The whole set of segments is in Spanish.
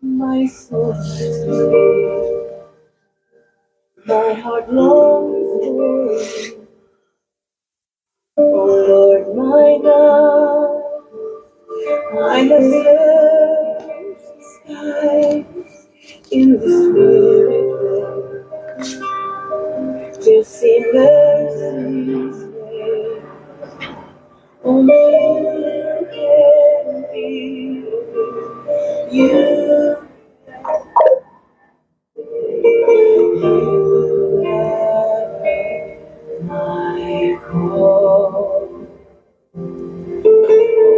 My soul is free. My heart longs for you. Oh Lord, my God, I have searched the skies in the spirit realm to see mercy's way. Only you can be you. You are my call.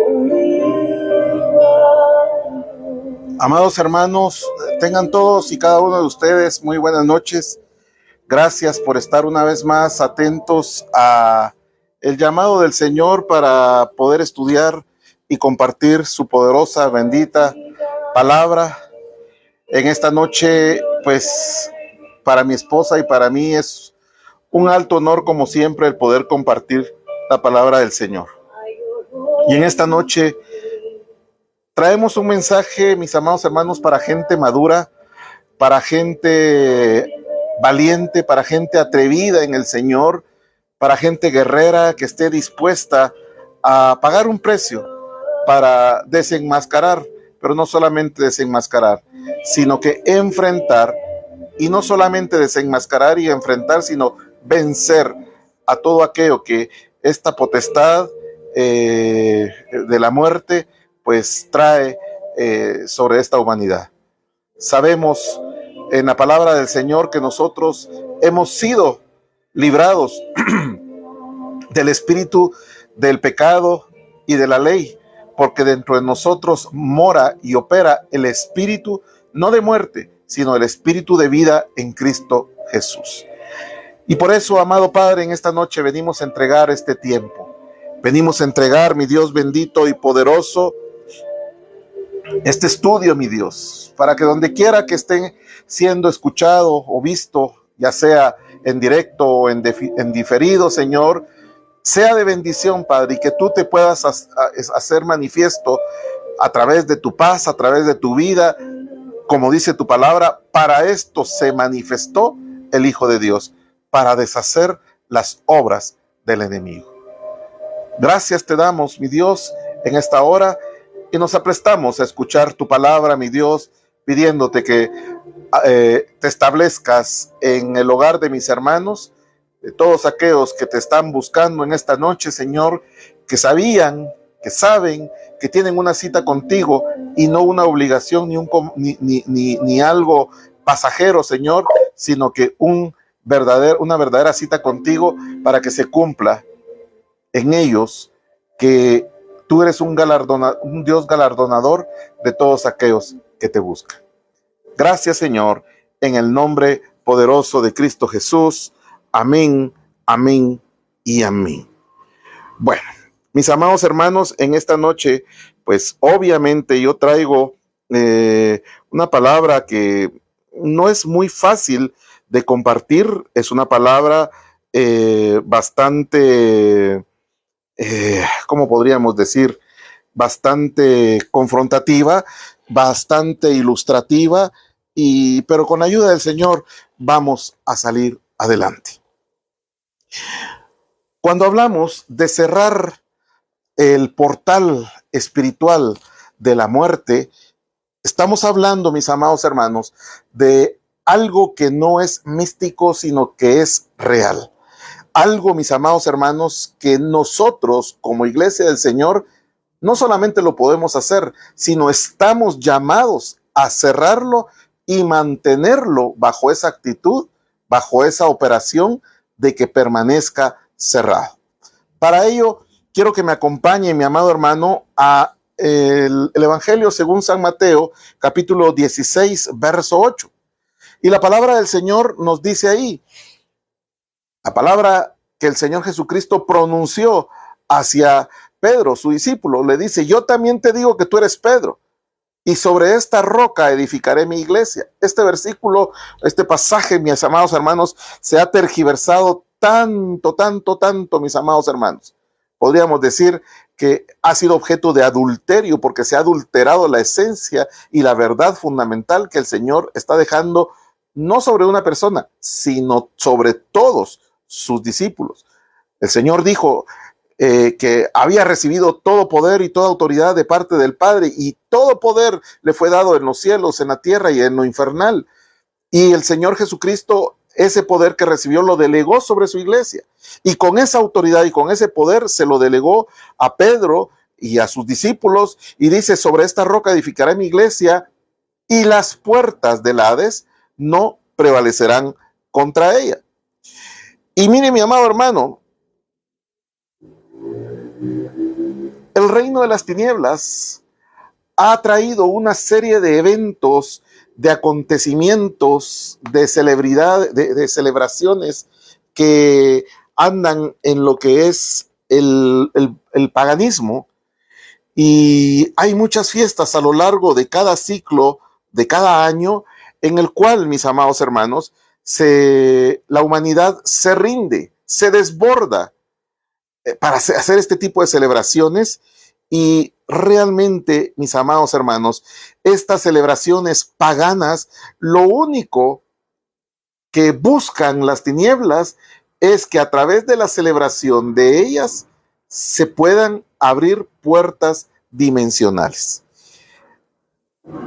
Only you are. Amados hermanos, tengan todos y cada uno de ustedes muy buenas noches. Gracias por estar una vez más atentos a el llamado del Señor para poder estudiar y compartir su poderosa, bendita palabra. En esta noche, pues, para mi esposa y para mí es un alto honor, como siempre, el poder compartir la palabra del Señor. Y en esta noche traemos un mensaje, mis amados hermanos, para gente madura, para gente valiente, para gente atrevida en el Señor, para gente guerrera que esté dispuesta a pagar un precio para desenmascarar, pero no solamente desenmascarar, sino que enfrentar, y no solamente desenmascarar y enfrentar, sino vencer a todo aquello que esta potestad de la muerte pues trae sobre esta humanidad. Sabemos en la palabra del Señor que nosotros hemos sido librados del espíritu del pecado y de la ley, porque dentro de nosotros mora y opera el espíritu, no de muerte, sino el espíritu de vida en Cristo Jesús. Y por eso, amado Padre, en esta noche venimos a entregar este tiempo. Venimos a entregar, mi Dios bendito y poderoso, este estudio, mi Dios, para que donde quiera que estén siendo escuchado o visto, ya sea en directo o en diferido, Señor, sea de bendición, Padre, y que tú te puedas hacer manifiesto a través de tu paz, a través de tu vida, como dice tu palabra. Para esto se manifestó el Hijo de Dios, para deshacer las obras del enemigo. Gracias te damos, mi Dios, en esta hora, y nos aprestamos a escuchar tu palabra, mi Dios, pidiéndote que te establezcas en el hogar de mis hermanos, de todos aquellos que te están buscando en esta noche, Señor, que sabían, que saben, que tienen una cita contigo y no una obligación ni algo pasajero, Señor, sino que una verdadera cita contigo para que se cumpla en ellos que tú eres un Dios galardonador de todos aquellos que te buscan. Gracias, Señor, en el nombre poderoso de Cristo Jesús. Amén, amén y amén. Bueno, mis amados hermanos, en esta noche, pues obviamente yo traigo una palabra que no es muy fácil de compartir. Es una palabra bastante, ¿cómo podríamos decir? Bastante confrontativa, bastante ilustrativa, pero con la ayuda del Señor vamos a salir adelante. Cuando hablamos de cerrar el portal espiritual de la muerte, estamos hablando, mis amados hermanos, de algo que no es místico, sino que es real. Algo, mis amados hermanos, que nosotros como iglesia del Señor no solamente lo podemos hacer, sino estamos llamados a cerrarlo y mantenerlo bajo esa actitud, bajo esa operación de que permanezca cerrado. Para ello, quiero que me acompañe, mi amado hermano, a el Evangelio según San Mateo, capítulo 16, verso 8. Y la palabra del Señor nos dice ahí, la palabra que el Señor Jesucristo pronunció hacia Pedro, su discípulo, le dice: yo también te digo que tú eres Pedro, y sobre esta roca edificaré mi iglesia. Este versículo, este pasaje, mis amados hermanos, se ha tergiversado tanto, mis amados hermanos, podríamos decir que ha sido objeto de adulterio porque se ha adulterado la esencia y la verdad fundamental que el Señor está dejando no sobre una persona, sino sobre todos sus discípulos. El Señor dijo que había recibido todo poder y toda autoridad de parte del Padre, y todo poder le fue dado en los cielos, en la tierra y en lo infernal. Y el Señor Jesucristo, ese poder que recibió, lo delegó sobre su iglesia. Y con esa autoridad y con ese poder se lo delegó a Pedro y a sus discípulos. Y dice, sobre esta roca edificaré mi iglesia y las puertas del Hades no prevalecerán contra ella. Y mire, mi amado hermano, el reino de las tinieblas ha traído una serie de eventos, de acontecimientos, de celebraciones que andan en lo que es el paganismo. Y hay muchas fiestas a lo largo de cada ciclo, de cada año, en el cual, mis amados hermanos, la humanidad se rinde, se desborda para hacer este tipo de celebraciones. Y realmente, mis amados hermanos, estas celebraciones paganas, lo único que buscan las tinieblas es que a través de la celebración de ellas se puedan abrir puertas dimensionales.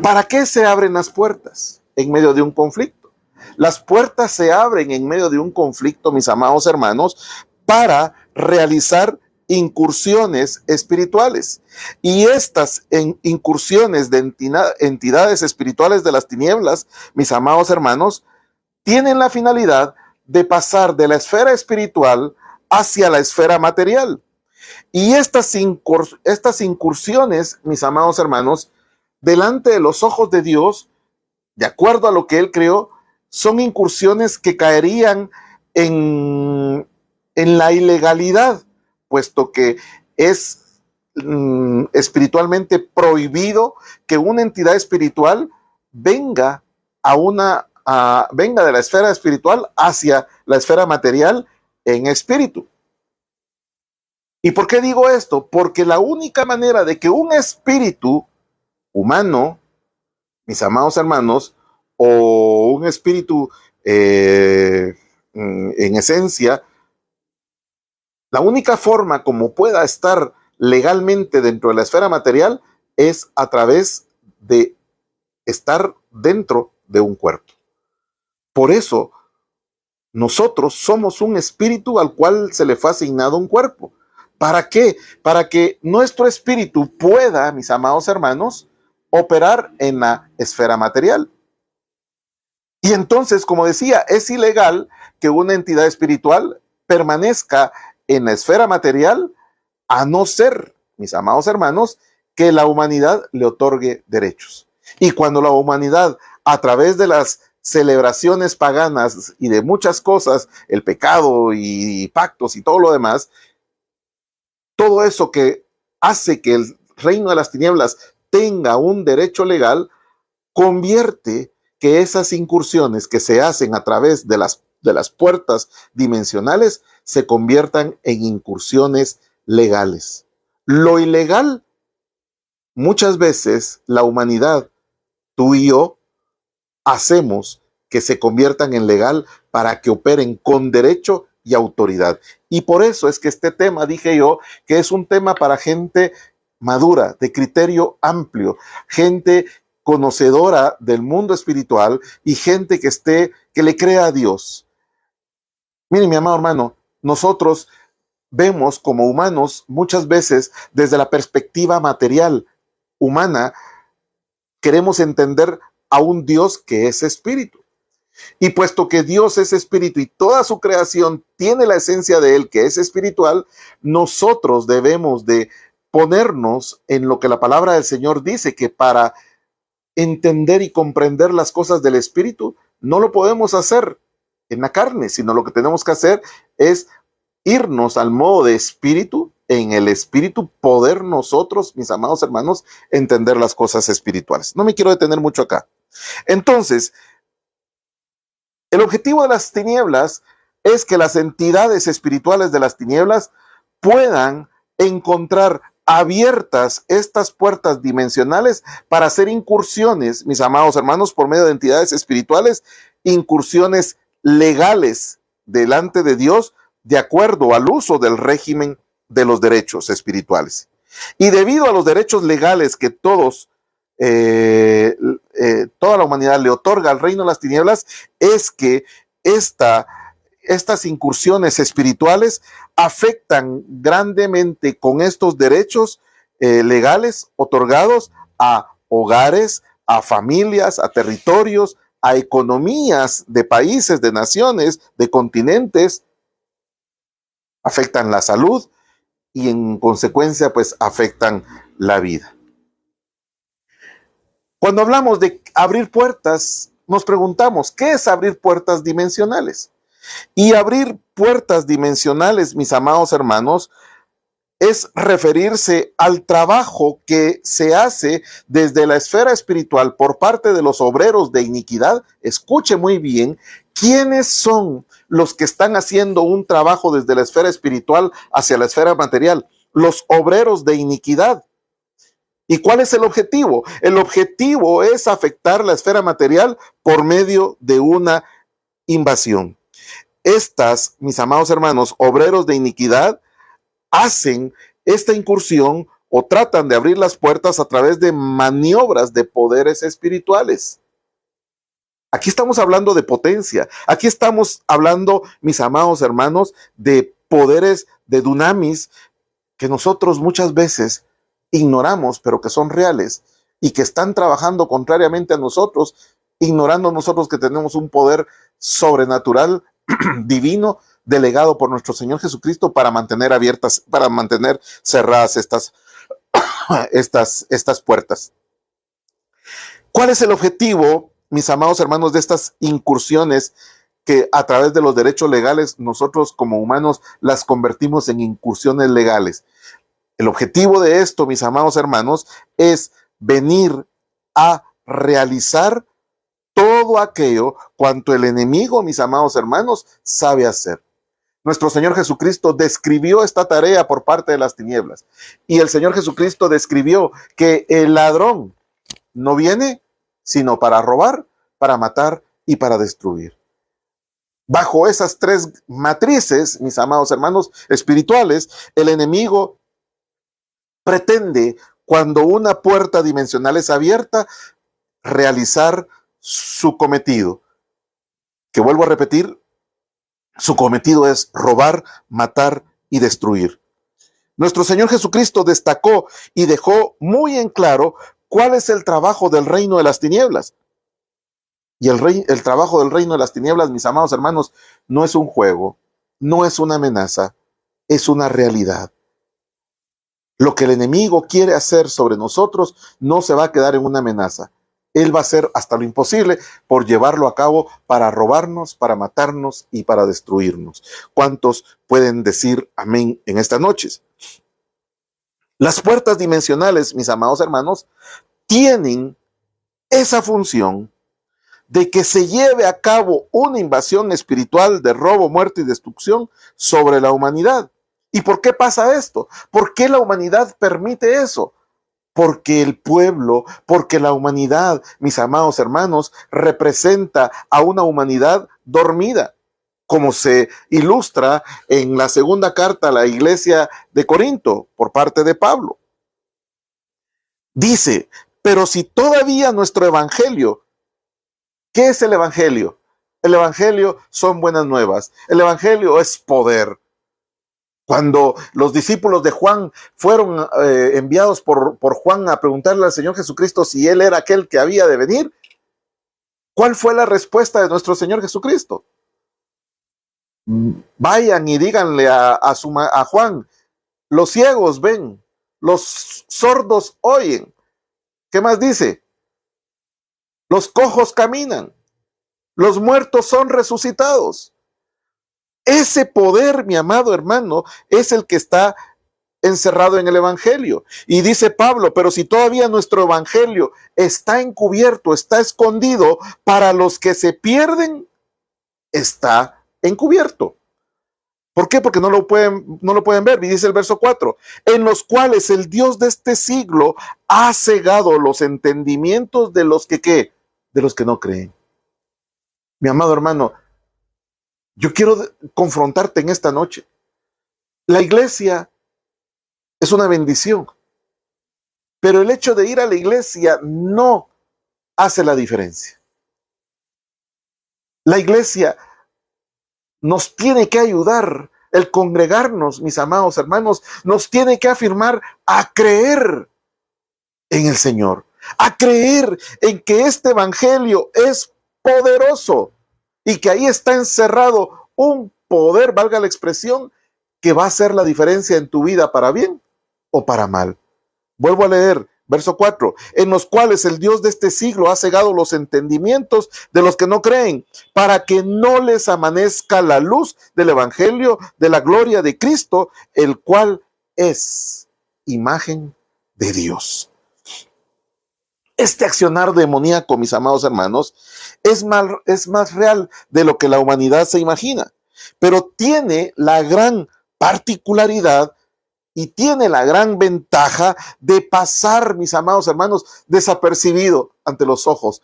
¿Para qué se abren las puertas? En medio de un conflicto. Las puertas se abren en medio de un conflicto, mis amados hermanos, para realizar incursiones espirituales. Y estas incursiones de entidades espirituales de las tinieblas, mis amados hermanos, tienen la finalidad de pasar de la esfera espiritual hacia la esfera material. Y estas incursiones, mis amados hermanos, delante de los ojos de Dios, de acuerdo a lo que Él creó, son incursiones que caerían en la ilegalidad, puesto que es espiritualmente prohibido que una entidad espiritual venga venga de la esfera espiritual hacia la esfera material en espíritu. ¿Y por qué digo esto? Porque la única manera de que un espíritu humano, mis amados hermanos, o un espíritu en esencia, la única forma como pueda estar legalmente dentro de la esfera material es a través de estar dentro de un cuerpo. Por eso, nosotros somos un espíritu al cual se le fue asignado un cuerpo. ¿Para qué? Para que nuestro espíritu pueda, mis amados hermanos, operar en la esfera material. Y entonces, como decía, es ilegal que una entidad espiritual permanezca en la esfera material, a no ser, mis amados hermanos, que la humanidad le otorgue derechos. Y cuando la humanidad, a través de las celebraciones paganas y de muchas cosas, el pecado y pactos y todo lo demás, todo eso que hace que el reino de las tinieblas tenga un derecho legal, convierte que esas incursiones que se hacen a través de las puertas dimensionales se conviertan en incursiones legales. Lo ilegal, muchas veces la humanidad, tú y yo, hacemos que se conviertan en legal para que operen con derecho y autoridad. Y por eso es que este tema, dije yo, que es un tema para gente madura, de criterio amplio, gente conocedora del mundo espiritual y gente que le crea a Dios. Mire, mi amado hermano, nosotros vemos como humanos muchas veces desde la perspectiva material humana, queremos entender a un Dios que es espíritu. Y puesto que Dios es espíritu y toda su creación tiene la esencia de él, que es espiritual, nosotros debemos de ponernos en lo que la palabra del Señor dice, que para entender y comprender las cosas del espíritu no lo podemos hacer en la carne, sino lo que tenemos que hacer es irnos al modo de espíritu, en el espíritu poder nosotros, mis amados hermanos, entender las cosas espirituales. No me quiero detener mucho acá. Entonces, el objetivo de las tinieblas es que las entidades espirituales de las tinieblas puedan encontrar abiertas estas puertas dimensionales para hacer incursiones, mis amados hermanos, por medio de entidades espirituales, incursiones legales delante de Dios, de acuerdo al uso del régimen de los derechos espirituales. Y debido a los derechos legales que toda la humanidad le otorga al reino de las tinieblas, es que estas incursiones espirituales afectan grandemente con estos derechos legales otorgados a hogares, a familias, a territorios, a economías de países, de naciones, de continentes, afectan la salud y en consecuencia pues afectan la vida. Cuando hablamos de abrir puertas, nos preguntamos, ¿qué es abrir puertas dimensionales? Y abrir puertas dimensionales, mis amados hermanos, es referirse al trabajo que se hace desde la esfera espiritual por parte de los obreros de iniquidad. Escuche muy bien, ¿quiénes son los que están haciendo un trabajo desde la esfera espiritual hacia la esfera material? Los obreros de iniquidad. ¿Y cuál es el objetivo? El objetivo es afectar la esfera material por medio de una invasión. Estas, mis amados hermanos, obreros de iniquidad, hacen esta incursión o tratan de abrir las puertas a través de maniobras de poderes espirituales. Aquí estamos hablando de potencia. Aquí estamos hablando, mis amados hermanos, de poderes de dunamis que nosotros muchas veces ignoramos, pero que son reales y que están trabajando contrariamente a nosotros, ignorando nosotros que tenemos un poder sobrenatural divino delegado por nuestro Señor Jesucristo para mantener abiertas, para mantener cerradas estas puertas. ¿Cuál es el objetivo, mis amados hermanos, de estas incursiones que a través de los derechos legales nosotros como humanos las convertimos en incursiones legales? El objetivo de esto, mis amados hermanos, es venir a realizar todo aquello cuanto el enemigo, mis amados hermanos, sabe hacer. Nuestro Señor Jesucristo describió esta tarea por parte de las tinieblas. Y el Señor Jesucristo describió que el ladrón no viene sino para robar, para matar y para destruir. Bajo esas tres matrices, mis amados hermanos espirituales, el enemigo pretende, cuando una puerta dimensional es abierta, realizar su cometido. Que vuelvo a repetir, su cometido es robar, matar y destruir. Nuestro Señor Jesucristo destacó y dejó muy en claro cuál es el trabajo del reino de las tinieblas. Y el trabajo del reino de las tinieblas, mis amados hermanos, no es un juego, no es una amenaza, es una realidad. Lo que el enemigo quiere hacer sobre nosotros no se va a quedar en una amenaza. Él va a hacer hasta lo imposible por llevarlo a cabo para robarnos, para matarnos y para destruirnos. ¿Cuántos pueden decir amén en estas noches? Las puertas dimensionales, mis amados hermanos, tienen esa función de que se lleve a cabo una invasión espiritual de robo, muerte y destrucción sobre la humanidad. ¿Y por qué pasa esto? ¿Por qué la humanidad permite eso? Porque el pueblo, porque la humanidad, mis amados hermanos, representa a una humanidad dormida, como se ilustra en la segunda carta a la iglesia de Corinto por parte de Pablo. Dice, pero si todavía nuestro evangelio, ¿qué es el evangelio? El evangelio son buenas nuevas, el evangelio es poder. Cuando los discípulos de Juan fueron enviados por Juan a preguntarle al Señor Jesucristo si él era aquel que había de venir, ¿cuál fue la respuesta de nuestro Señor Jesucristo? Vayan y díganle a Juan, los ciegos ven, los sordos oyen. ¿Qué más dice? Los cojos caminan, los muertos son resucitados. Ese poder, mi amado hermano, es el que está encerrado en el evangelio. Y dice Pablo, pero si todavía nuestro evangelio está encubierto, está escondido, para los que se pierden, está encubierto. ¿Por qué? Porque no lo pueden ver. Y dice el verso 4, en los cuales el Dios de este siglo ha cegado los entendimientos de los que, ¿qué? De los que no creen. Mi amado hermano, yo quiero confrontarte en esta noche. La iglesia es una bendición, pero el hecho de ir a la iglesia no hace la diferencia. La iglesia nos tiene que ayudar, el congregarnos, mis amados hermanos, nos tiene que afirmar a creer en el Señor, a creer en que este evangelio es poderoso y que ahí está encerrado un poder, valga la expresión, que va a hacer la diferencia en tu vida para bien o para mal. Vuelvo a leer, verso 4, en los cuales el Dios de este siglo ha cegado los entendimientos de los que no creen, para que no les amanezca la luz del evangelio de la gloria de Cristo, el cual es imagen de Dios. Este accionar demoníaco, mis amados hermanos, es más real de lo que la humanidad se imagina, pero tiene la gran particularidad y tiene la gran ventaja de pasar, mis amados hermanos, desapercibido ante los ojos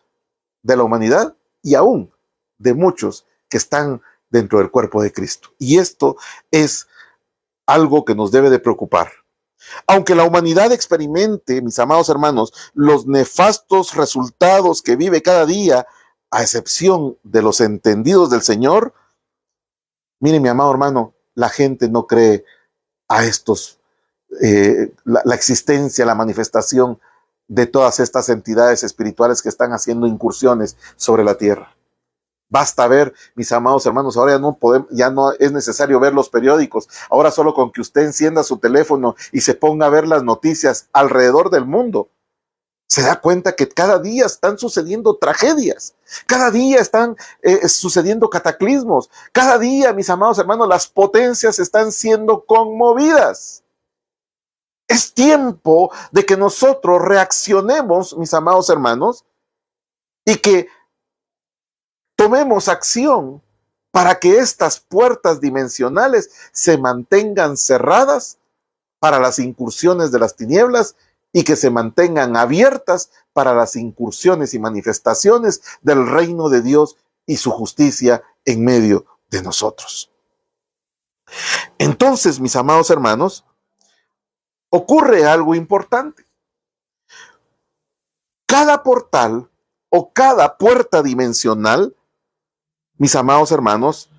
de la humanidad y aún de muchos que están dentro del cuerpo de Cristo. Y esto es algo que nos debe de preocupar. Aunque la humanidad experimente, mis amados hermanos, los nefastos resultados que vive cada día, a excepción de los entendidos del Señor, mire, mi amado hermano, la gente no cree a estos la existencia, la manifestación de todas estas entidades espirituales que están haciendo incursiones sobre la tierra. Basta ver, mis amados hermanos, ahora ya no es necesario ver los periódicos, ahora solo con que usted encienda su teléfono y se ponga a ver las noticias alrededor del mundo, se da cuenta que cada día están sucediendo tragedias, cada día están sucediendo cataclismos, cada día, mis amados hermanos, las potencias están siendo conmovidas. Es tiempo de que nosotros reaccionemos, mis amados hermanos, y que tomemos acción para que estas puertas dimensionales se mantengan cerradas para las incursiones de las tinieblas y que se mantengan abiertas para las incursiones y manifestaciones del reino de Dios y su justicia en medio de nosotros. Entonces, mis amados hermanos, ocurre algo importante. Cada portal o cada puerta dimensional, mis amados hermanos,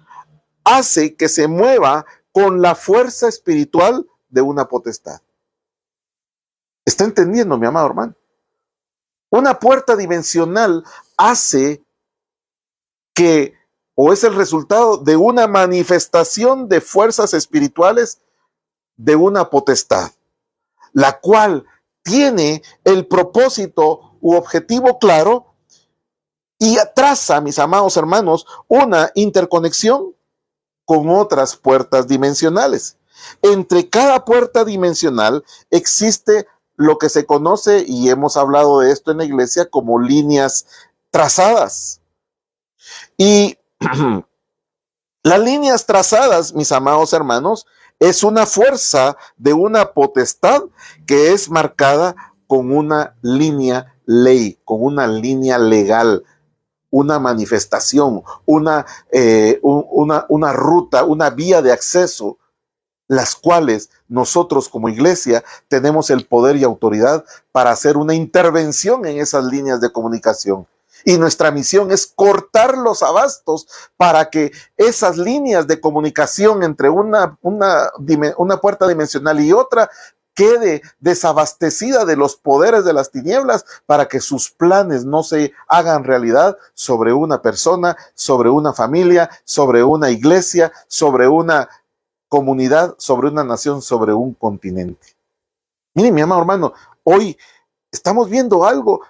hace que se mueva con la fuerza espiritual de una potestad. ¿Está entendiendo, mi amado hermano? Una puerta dimensional hace que, o es el resultado de una manifestación de fuerzas espirituales de una potestad, la cual tiene el propósito u objetivo claro y traza, mis amados hermanos, una interconexión con otras puertas dimensionales. Entre cada puerta dimensional existe lo que se conoce, y hemos hablado de esto en la iglesia, como líneas trazadas. Y las líneas trazadas, mis amados hermanos, es una fuerza de una potestad que es marcada con una línea ley, con una línea legal, una manifestación, una ruta, una vía de acceso, las cuales nosotros como iglesia tenemos el poder y autoridad para hacer una intervención en esas líneas de comunicación. Y nuestra misión es cortar los abastos para que esas líneas de comunicación entre una puerta dimensional y otra quede desabastecida de los poderes de las tinieblas para que sus planes no se hagan realidad sobre una persona, sobre una familia, sobre una iglesia, sobre una comunidad, sobre una nación, sobre un continente. Miren, mi amado hermano, hoy estamos viendo algo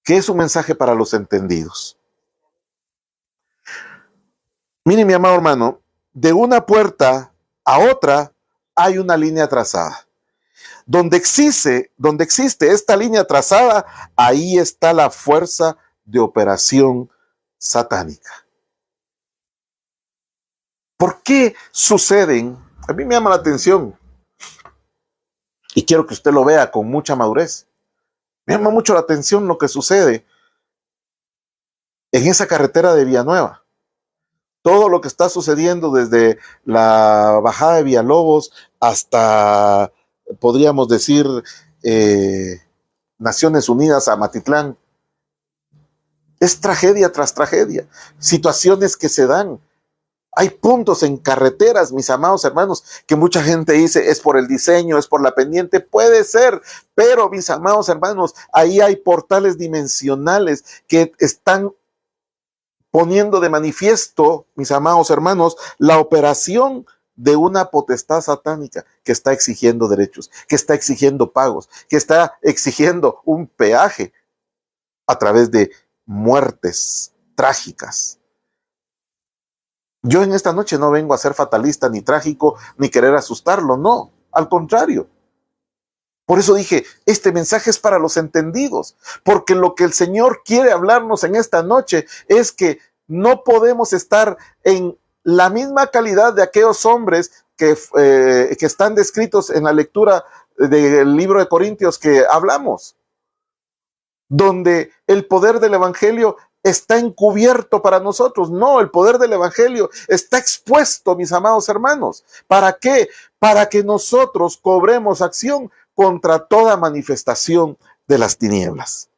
que es un mensaje para los entendidos. Miren, mi amado hermano, de una puerta a otra hay una línea trazada. Donde existe esta línea trazada, ahí está la fuerza de operación satánica. ¿Por qué suceden? A mí me llama la atención y quiero que usted lo vea con mucha madurez. Me llama mucho la atención lo que sucede en esa carretera de Villanueva. Todo lo que está sucediendo desde la bajada de Villalobos hasta, podríamos decir, Naciones Unidas a Matitlán. Es tragedia tras tragedia. Situaciones que se dan. Hay puntos en carreteras, mis amados hermanos, que mucha gente dice es por el diseño, es por la pendiente. Puede ser, pero mis amados hermanos, ahí hay portales dimensionales que están poniendo de manifiesto, mis amados hermanos, la operación de una potestad satánica que está exigiendo derechos, que está exigiendo pagos, que está exigiendo un peaje a través de muertes trágicas. Yo en esta noche no vengo a ser fatalista ni trágico ni querer asustarlo, no, al contrario. Por eso dije, este mensaje es para los entendidos, porque lo que el Señor quiere hablarnos en esta noche es que no podemos estar en la misma calidad de aquellos hombres que están descritos en la lectura del libro de Corintios que hablamos, donde el poder del Evangelio está encubierto para nosotros. No, el poder del Evangelio está expuesto, mis amados hermanos. ¿Para qué? Para que nosotros cobremos acción contra toda manifestación de las tinieblas.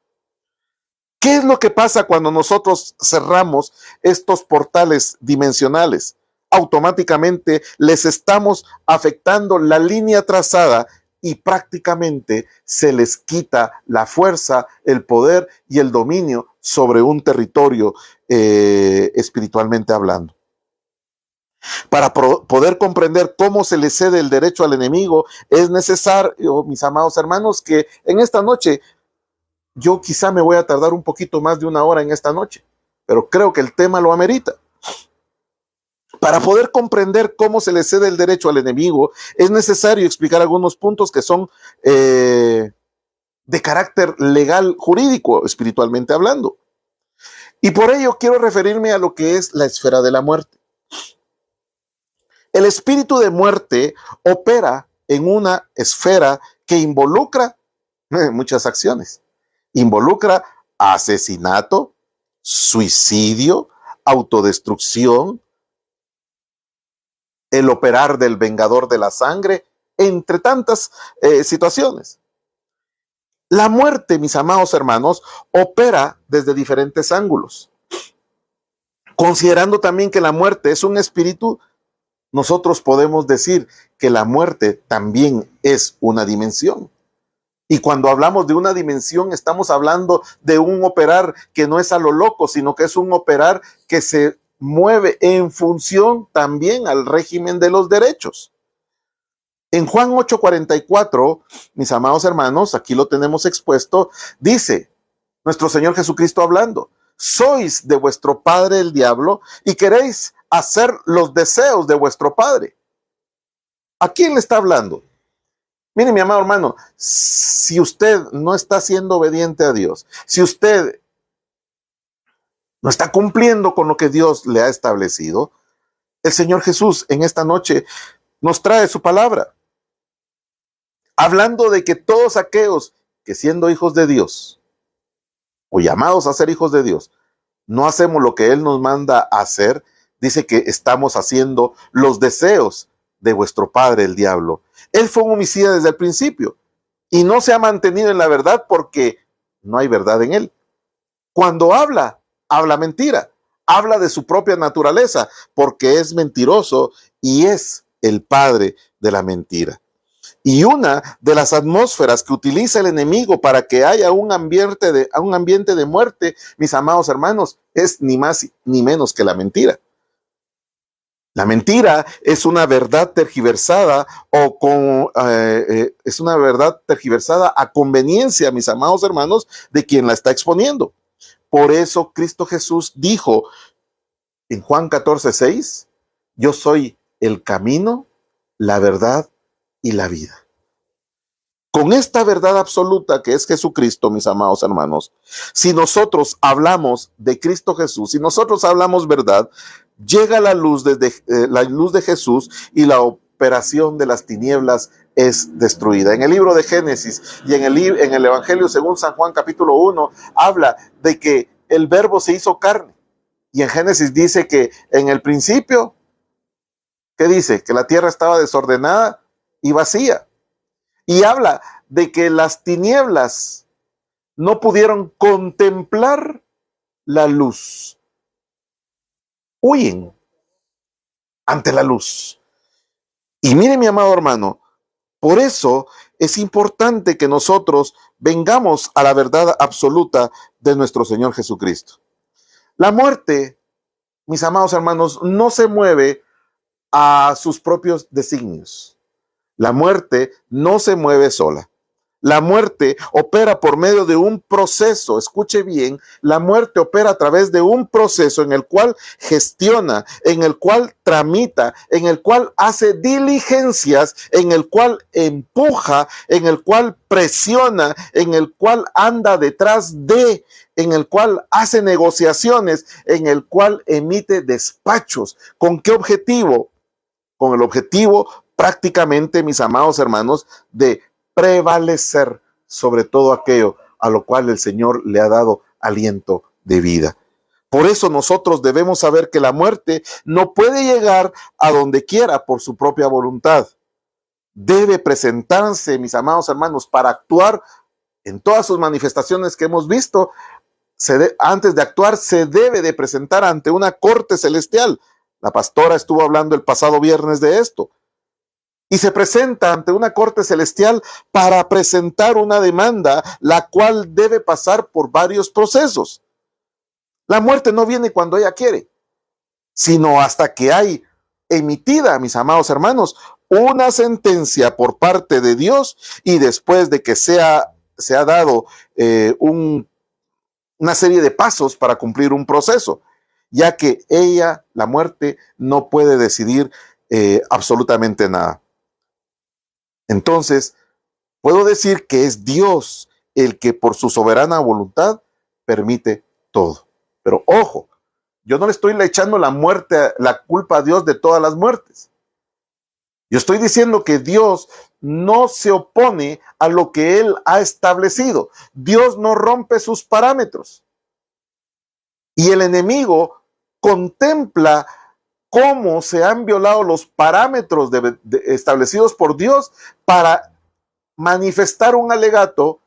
¿Qué es lo que pasa cuando nosotros cerramos estos portales dimensionales? Automáticamente les estamos afectando la línea trazada y prácticamente se les quita la fuerza, el poder y el dominio sobre un territorio espiritualmente hablando. Para poder comprender cómo se le cede el derecho al enemigo, es necesario, mis amados hermanos, que en esta noche, yo quizá me voy a tardar un poquito más de una hora en esta noche, pero creo que el tema lo amerita. Para poder comprender cómo se le cede el derecho al enemigo, es necesario explicar algunos puntos que son de carácter legal, jurídico, espiritualmente hablando. Y por ello quiero referirme a lo que es la esfera de la muerte. El espíritu de muerte opera en una esfera que involucra muchas acciones. Involucra asesinato, suicidio, autodestrucción, el operar del vengador de la sangre, entre tantas situaciones. La muerte, mis amados hermanos, opera desde diferentes ángulos. Considerando también que la muerte es un espíritu, nosotros podemos decir que la muerte también es una dimensión. Y cuando hablamos de una dimensión, estamos hablando de un operar que no es a lo loco, sino que es un operar que se mueve en función también al régimen de los derechos. En Juan 8:44, mis amados hermanos, aquí lo tenemos expuesto, dice nuestro Señor Jesucristo hablando: sois de vuestro padre el diablo y queréis hacer los deseos de vuestro padre. ¿A quién le está hablando? Mire, mi amado hermano, si usted no está siendo obediente a Dios, si usted no está cumpliendo con lo que Dios le ha establecido, el Señor Jesús en esta noche nos trae su palabra, hablando de que todos aquellos que siendo hijos de Dios, o llamados a ser hijos de Dios, no hacemos lo que Él nos manda a hacer, dice que estamos haciendo los deseos de vuestro padre el diablo. Él fue un homicida desde el principio y no se ha mantenido en la verdad porque no hay verdad en él. Cuando habla mentira, habla de su propia naturaleza porque es mentiroso y es el padre de la mentira. Y una de las atmósferas que utiliza el enemigo para que haya un ambiente de muerte, mis amados hermanos, es ni más ni menos que la mentira. La mentira es una verdad tergiversada es una verdad tergiversada a conveniencia, mis amados hermanos, de quien la está exponiendo. Por eso Cristo Jesús dijo en Juan 14:6, yo soy el camino, la verdad y la vida. Con esta verdad absoluta que es Jesucristo, mis amados hermanos, si nosotros hablamos de Cristo Jesús, si nosotros hablamos verdad, llega la luz de Jesús y la operación de las tinieblas es destruida. En el libro de Génesis y en el Evangelio según San Juan capítulo 1 habla de que el verbo se hizo carne. Y en Génesis dice que en el principio, ¿qué dice? Que la tierra estaba desordenada y vacía. Y habla de que las tinieblas no pudieron contemplar la luz. Huyen ante la luz. Y mire, mi amado hermano, por eso es importante que nosotros vengamos a la verdad absoluta de nuestro Señor Jesucristo. La muerte, mis amados hermanos, no se mueve a sus propios designios. La muerte no se mueve sola. La muerte opera por medio de un proceso. Escuche bien, la muerte opera a través de un proceso en el cual gestiona, en el cual tramita, en el cual hace diligencias, en el cual empuja, en el cual presiona, en el cual anda detrás de, en el cual hace negociaciones, en el cual emite despachos. ¿Con qué objetivo? Con el objetivo prácticamente, mis amados hermanos, de prevalecer sobre todo aquello a lo cual el Señor le ha dado aliento de vida. Por eso nosotros debemos saber que la muerte no puede llegar a donde quiera por su propia voluntad. Debe presentarse, mis amados hermanos, para actuar en todas sus manifestaciones que hemos visto. Antes de actuar se debe de presentar ante una corte celestial. La pastora estuvo hablando el pasado viernes de esto. Y se presenta ante una corte celestial para presentar una demanda, la cual debe pasar por varios procesos. La muerte no viene cuando ella quiere, sino hasta que hay emitida, mis amados hermanos, una sentencia por parte de Dios y después de que se ha dado una serie de pasos para cumplir un proceso, ya que ella, la muerte, no puede decidir absolutamente nada. Entonces, puedo decir que es Dios el que por su soberana voluntad permite todo. Pero ojo, yo no le estoy echando la culpa a Dios de todas las muertes. Yo estoy diciendo que Dios no se opone a lo que Él ha establecido. Dios no rompe sus parámetros. Y el enemigo contempla cómo se han violado los parámetros establecidos por Dios para manifestar un alegato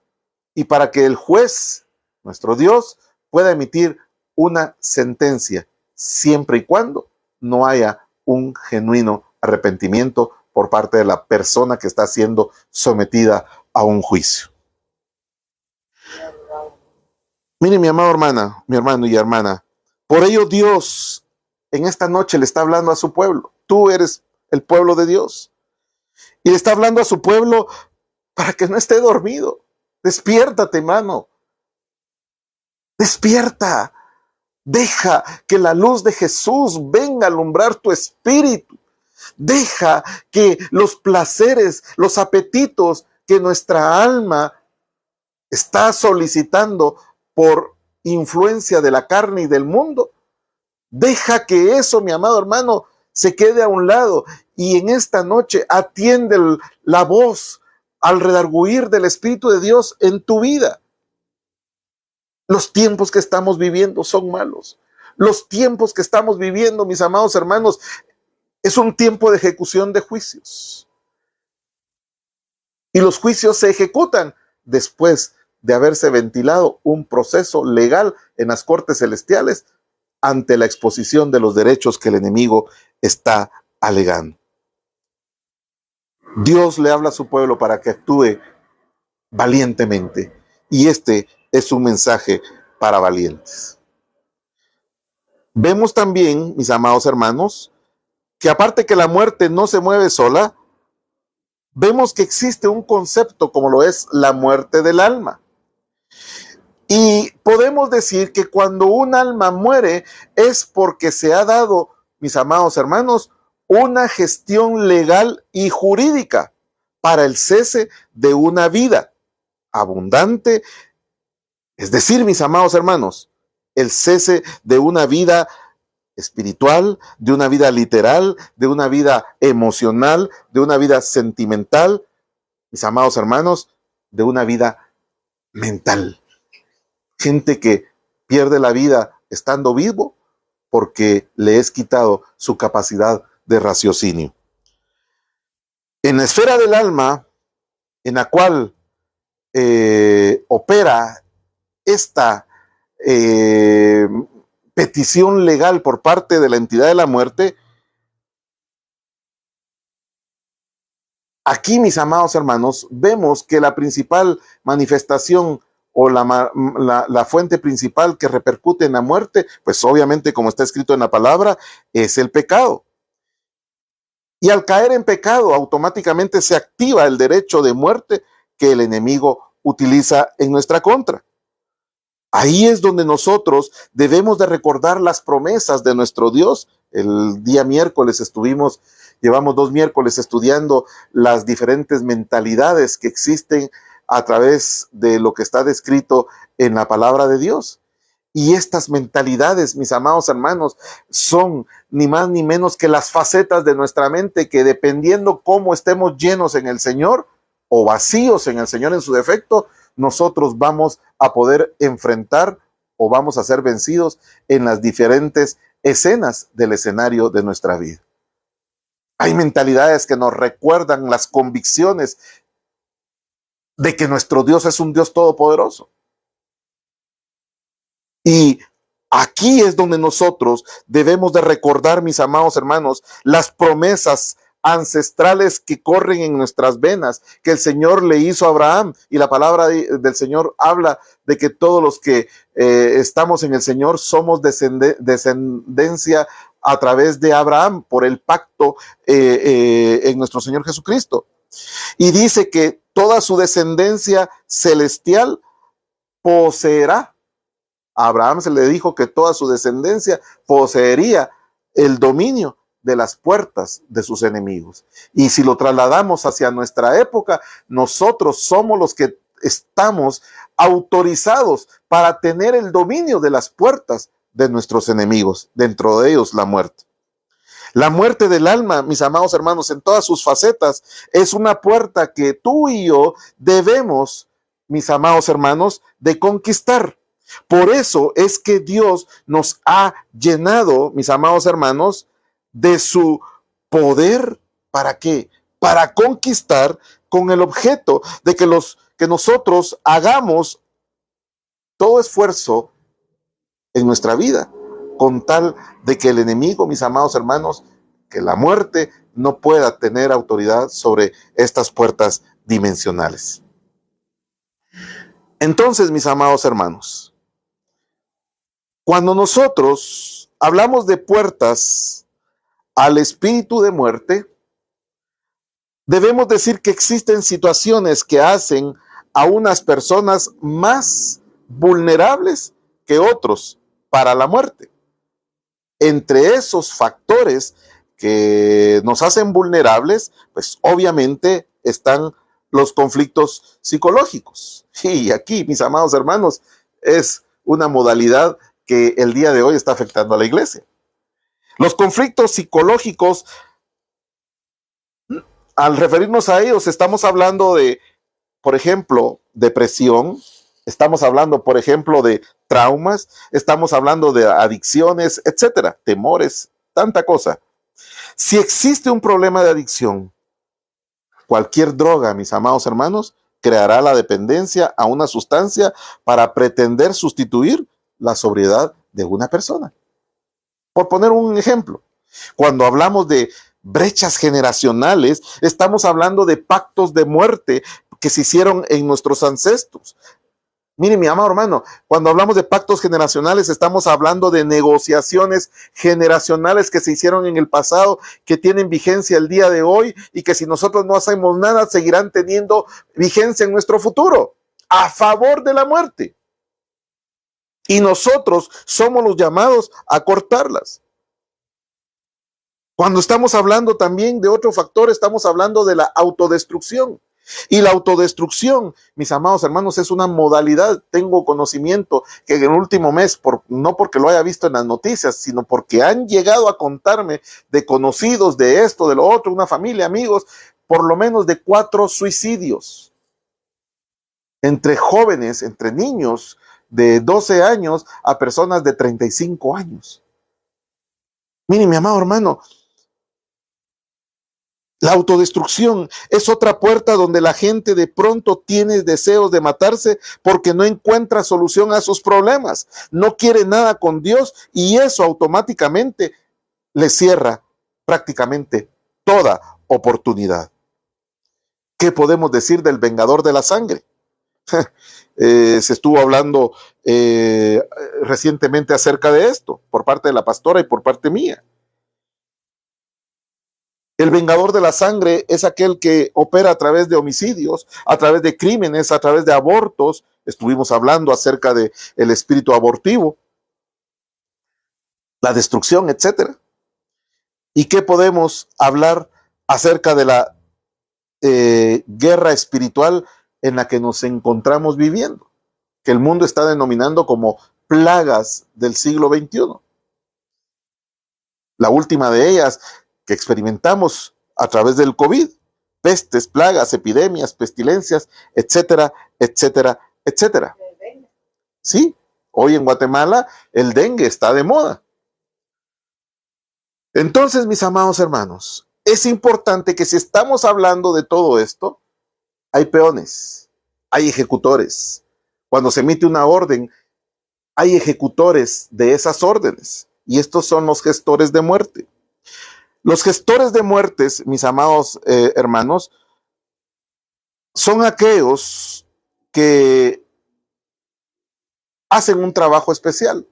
y para que el juez, nuestro Dios, pueda emitir una sentencia, siempre y cuando no haya un genuino arrepentimiento por parte de la persona que está siendo sometida a un juicio. Mire, mi amado hermana, mi hermano y hermana, por ello Dios en esta noche le está hablando a su pueblo. Tú eres el pueblo de Dios. Y le está hablando a su pueblo para que no esté dormido. Despiértate, hermano. Despierta. Deja que la luz de Jesús venga a alumbrar tu espíritu. Deja que los placeres, los apetitos que nuestra alma está solicitando por influencia de la carne y del mundo, deja que eso, mi amado hermano, se quede a un lado y en esta noche atiende la voz al redarguir del Espíritu de Dios en tu vida. Los tiempos que estamos viviendo son malos. Los tiempos que estamos viviendo, mis amados hermanos, es un tiempo de ejecución de juicios. Y los juicios se ejecutan después de haberse ventilado un proceso legal en las cortes celestiales ante la exposición de los derechos que el enemigo está alegando. Dios le habla a su pueblo para que actúe valientemente. Y este es un mensaje para valientes. Vemos también, mis amados hermanos, que aparte que la muerte no se mueve sola, vemos que existe un concepto como lo es la muerte del alma. Y podemos decir que cuando un alma muere es porque se ha dado, mis amados hermanos, una gestión legal y jurídica para el cese de una vida abundante. Es decir, mis amados hermanos, el cese de una vida espiritual, de una vida literal, de una vida emocional, de una vida sentimental, mis amados hermanos, de una vida mental. Gente que pierde la vida estando vivo porque le es quitado su capacidad de raciocinio. En la esfera del alma, en la cual opera esta petición legal por parte de la entidad de la muerte, aquí, mis amados hermanos, vemos que la principal manifestación o la fuente principal que repercute en la muerte, pues obviamente, como está escrito en la palabra, es el pecado. Y al caer en pecado, automáticamente se activa el derecho de muerte que el enemigo utiliza en nuestra contra. Ahí es donde nosotros debemos de recordar las promesas de nuestro Dios. El día miércoles llevamos 2 miércoles estudiando las diferentes mentalidades que existen a través de lo que está descrito en la palabra de Dios. Y estas mentalidades, mis amados hermanos, son ni más ni menos que las facetas de nuestra mente que, dependiendo cómo estemos llenos en el Señor o vacíos en el Señor en su defecto, nosotros vamos a poder enfrentar o vamos a ser vencidos en las diferentes escenas del escenario de nuestra vida. Hay mentalidades que nos recuerdan las convicciones de que nuestro Dios es un Dios todopoderoso. Y aquí es donde nosotros debemos de recordar, mis amados hermanos, las promesas ancestrales que corren en nuestras venas, que el Señor le hizo a Abraham. Y la palabra del Señor habla de que todos los que estamos en el Señor somos descendencia a través de Abraham por el pacto en nuestro Señor Jesucristo. Y dice que toda su descendencia celestial poseerá. A Abraham se le dijo que toda su descendencia poseería el dominio de las puertas de sus enemigos. Y si lo trasladamos hacia nuestra época, nosotros somos los que estamos autorizados para tener el dominio de las puertas de nuestros enemigos, dentro de ellos la muerte. La muerte del alma, mis amados hermanos, en todas sus facetas, es una puerta que tú y yo debemos, mis amados hermanos, de conquistar. Por eso es que Dios nos ha llenado, mis amados hermanos, de su poder. ¿Para qué? Para conquistar, con el objeto de que nosotros hagamos todo esfuerzo en nuestra vida, con tal de que el enemigo, mis amados hermanos, que la muerte no pueda tener autoridad sobre estas puertas dimensionales. Entonces, mis amados hermanos, cuando nosotros hablamos de puertas al espíritu de muerte, debemos decir que existen situaciones que hacen a unas personas más vulnerables que otros para la muerte. Entre esos factores que nos hacen vulnerables, pues obviamente están los conflictos psicológicos. Y aquí, mis amados hermanos, es una modalidad que el día de hoy está afectando a la iglesia. Los conflictos psicológicos, al referirnos a ellos, estamos hablando de, por ejemplo, depresión, estamos hablando, por ejemplo, de traumas, estamos hablando de adicciones, etcétera, temores, tanta cosa. Si existe un problema de adicción, cualquier droga, mis amados hermanos, creará la dependencia a una sustancia para pretender sustituir la sobriedad de una persona. Por poner un ejemplo, cuando hablamos de brechas generacionales, estamos hablando de pactos de muerte que se hicieron en nuestros ancestros. Mire, mi amado hermano, cuando hablamos de pactos generacionales, estamos hablando de negociaciones generacionales que se hicieron en el pasado, que tienen vigencia el día de hoy y que si nosotros no hacemos nada, seguirán teniendo vigencia en nuestro futuro, a favor de la muerte. Y nosotros somos los llamados a cortarlas. Cuando estamos hablando también de otro factor, estamos hablando de la autodestrucción. Y la autodestrucción, mis amados hermanos, es una modalidad. Tengo conocimiento que en el último mes, no porque lo haya visto en las noticias, sino porque han llegado a contarme de conocidos de esto, de lo otro, una familia, amigos, por lo menos de 4 suicidios. Entre jóvenes, entre niños de 12 años a personas de 35 años. Miren, mi amado hermano, la autodestrucción es otra puerta donde la gente de pronto tiene deseos de matarse porque no encuentra solución a sus problemas, no quiere nada con Dios y eso automáticamente le cierra prácticamente toda oportunidad. ¿Qué podemos decir del vengador de la sangre? Se estuvo hablando recientemente acerca de esto por parte de la pastora y por parte mía. El vengador de la sangre es aquel que opera a través de homicidios, a través de crímenes, a través de abortos. Estuvimos hablando acerca de el espíritu abortivo, la destrucción, etcétera. ¿Y qué podemos hablar acerca de la guerra espiritual en la que nos encontramos viviendo? Que el mundo está denominando como plagas del siglo XXI. La última de ellas que experimentamos a través del COVID, pestes, plagas, epidemias, pestilencias, etcétera, etcétera, etcétera. Sí, hoy en Guatemala el dengue está de moda. Entonces, mis amados hermanos, es importante que si estamos hablando de todo esto, hay peones, hay ejecutores. Cuando se emite una orden, hay ejecutores de esas órdenes, y estos son los gestores de muerte. Los gestores de muertes, mis amados hermanos, son aquellos que hacen un trabajo especial.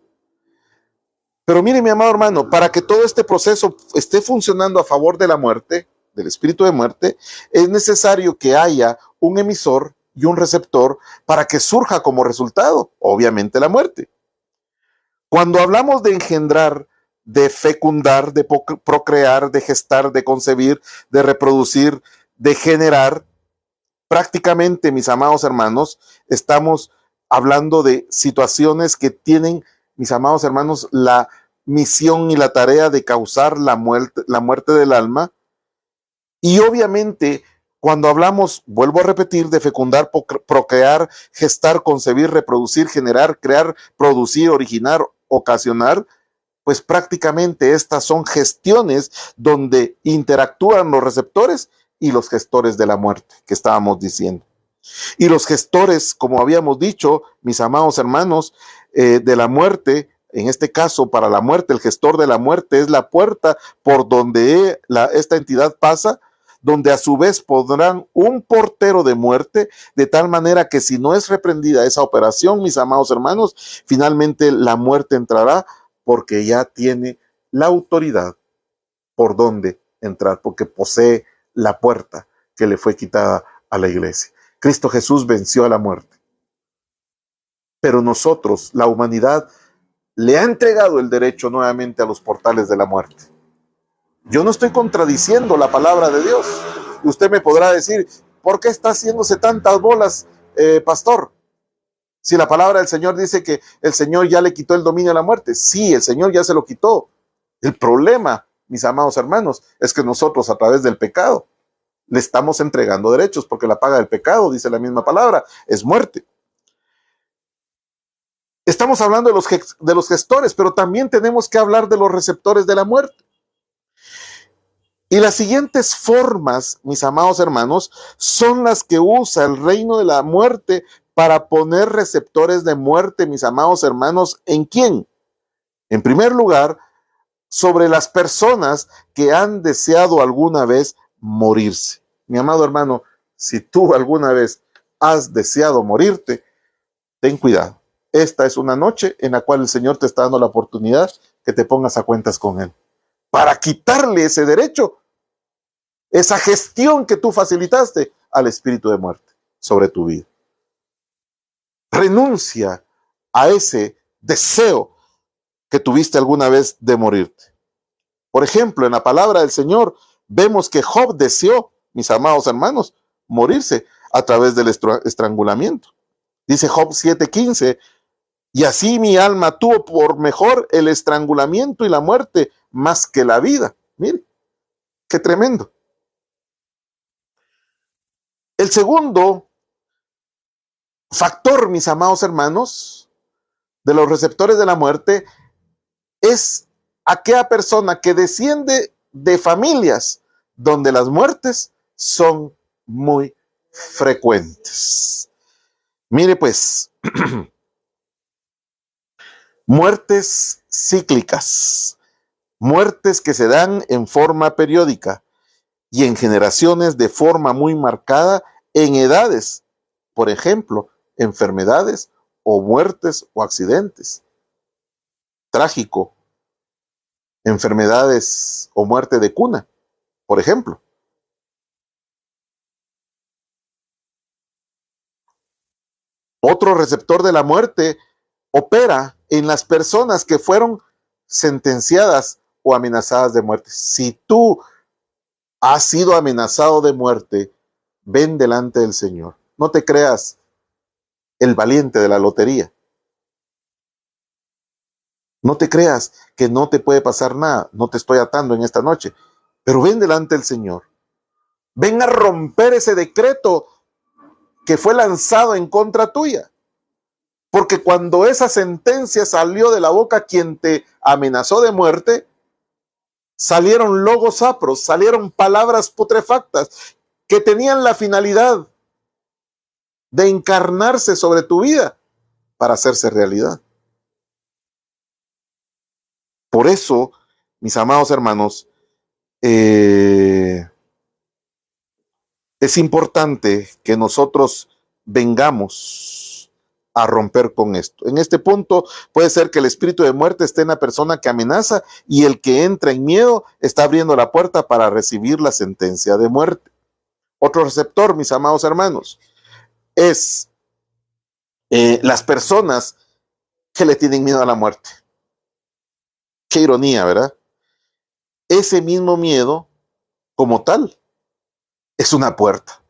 Pero mire, mi amado hermano, para que todo este proceso esté funcionando a favor de la muerte, del espíritu de muerte, es necesario que haya un emisor y un receptor para que surja como resultado, obviamente, la muerte. Cuando hablamos de engendrar, de fecundar, de procrear, de gestar, de concebir, de reproducir, de generar, prácticamente, mis amados hermanos, estamos hablando de situaciones que tienen, mis amados hermanos, la misión y la tarea de causar la muerte del alma. Y obviamente, cuando hablamos, vuelvo a repetir, de fecundar, procrear, gestar, concebir, reproducir, generar, crear, producir, originar, ocasionar, pues prácticamente estas son gestiones donde interactúan los receptores y los gestores de la muerte que estábamos diciendo. Y los gestores, como habíamos dicho, mis amados hermanos, de la muerte, en este caso para la muerte, el gestor de la muerte es la puerta por donde esta entidad pasa, donde a su vez pondrán un portero de muerte, de tal manera que si no es reprendida esa operación, mis amados hermanos, finalmente la muerte entrará porque ya tiene la autoridad por donde entrar, porque posee la puerta que le fue quitada a la iglesia. Cristo Jesús venció a la muerte. Pero nosotros, la humanidad, le ha entregado el derecho nuevamente a los portales de la muerte. Yo no estoy contradiciendo la palabra de Dios. Y usted me podrá decir, ¿por qué está haciéndose tantas bolas, pastor? Si la palabra del Señor dice que el Señor ya le quitó el dominio a la muerte. Sí, el Señor ya se lo quitó. El problema, mis amados hermanos, es que nosotros a través del pecado le estamos entregando derechos, porque la paga del pecado, dice la misma palabra, es muerte. Estamos hablando de los gestores, pero también tenemos que hablar de los receptores de la muerte. Y las siguientes formas, mis amados hermanos, son las que usa el reino de la muerte para poner receptores de muerte, mis amados hermanos, ¿en quién? En primer lugar, sobre las personas que han deseado alguna vez morirse. Mi amado hermano, si tú alguna vez has deseado morirte, ten cuidado. Esta es una noche en la cual el Señor te está dando la oportunidad que te pongas a cuentas con Él, para quitarle ese derecho, esa gestión que tú facilitaste al espíritu de muerte sobre tu vida. Renuncia a ese deseo que tuviste alguna vez de morirte. Por ejemplo, en la palabra del Señor vemos que Job deseó, mis amados hermanos, morirse a través del estrangulamiento. Dice Job 7:15, y así mi alma tuvo por mejor el estrangulamiento y la muerte más que la vida. Mire, qué tremendo. El segundo factor, mis amados hermanos, de los receptores de la muerte es aquella persona que desciende de familias donde las muertes son muy frecuentes. Mire pues, muertes cíclicas, muertes que se dan en forma periódica y en generaciones de forma muy marcada en edades, por ejemplo, enfermedades o muertes o accidentes. Trágico, enfermedades o muerte de cuna, por ejemplo. Otro receptor de la muerte opera en las personas que fueron sentenciadas o amenazadas de muerte. Si tú has sido amenazado de muerte, ven delante del Señor. No te creas el valiente de la lotería. No te creas que no te puede pasar nada. No te estoy atando en esta noche. Pero ven delante del Señor. Ven a romper ese decreto que fue lanzado en contra tuya. Porque cuando esa sentencia salió de la boca quien te amenazó de muerte, salieron logos apros, salieron palabras putrefactas que tenían la finalidad de encarnarse sobre tu vida para hacerse realidad. Por eso, mis amados hermanos, es importante que nosotros vengamos a romper con esto. En este punto puede ser que el espíritu de muerte esté en la persona que amenaza y el que entra en miedo está abriendo la puerta para recibir la sentencia de muerte. Otro receptor, mis amados hermanos, es las personas que le tienen miedo a la muerte. Qué ironía, ¿verdad? Ese mismo miedo, como tal, es una puerta.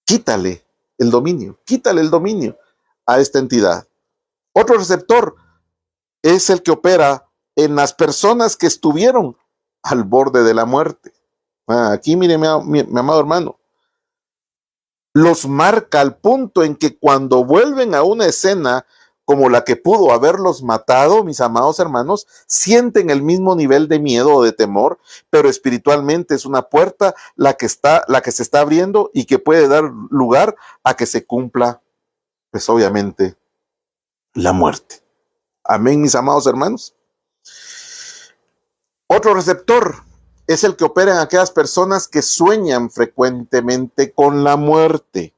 Quítale el dominio a esta entidad. Otro receptor es el que opera en las personas que estuvieron al borde de la muerte. Aquí mire, mi amado hermano, los marca al punto en que cuando vuelven a una escena como la que pudo haberlos matado, mis amados hermanos, sienten el mismo nivel de miedo o de temor, pero espiritualmente es una puerta la que se está abriendo y que puede dar lugar a que se cumpla, pues obviamente, la muerte. Amén, mis amados hermanos. Otro receptor es el que opera en aquellas personas que sueñan frecuentemente con la muerte.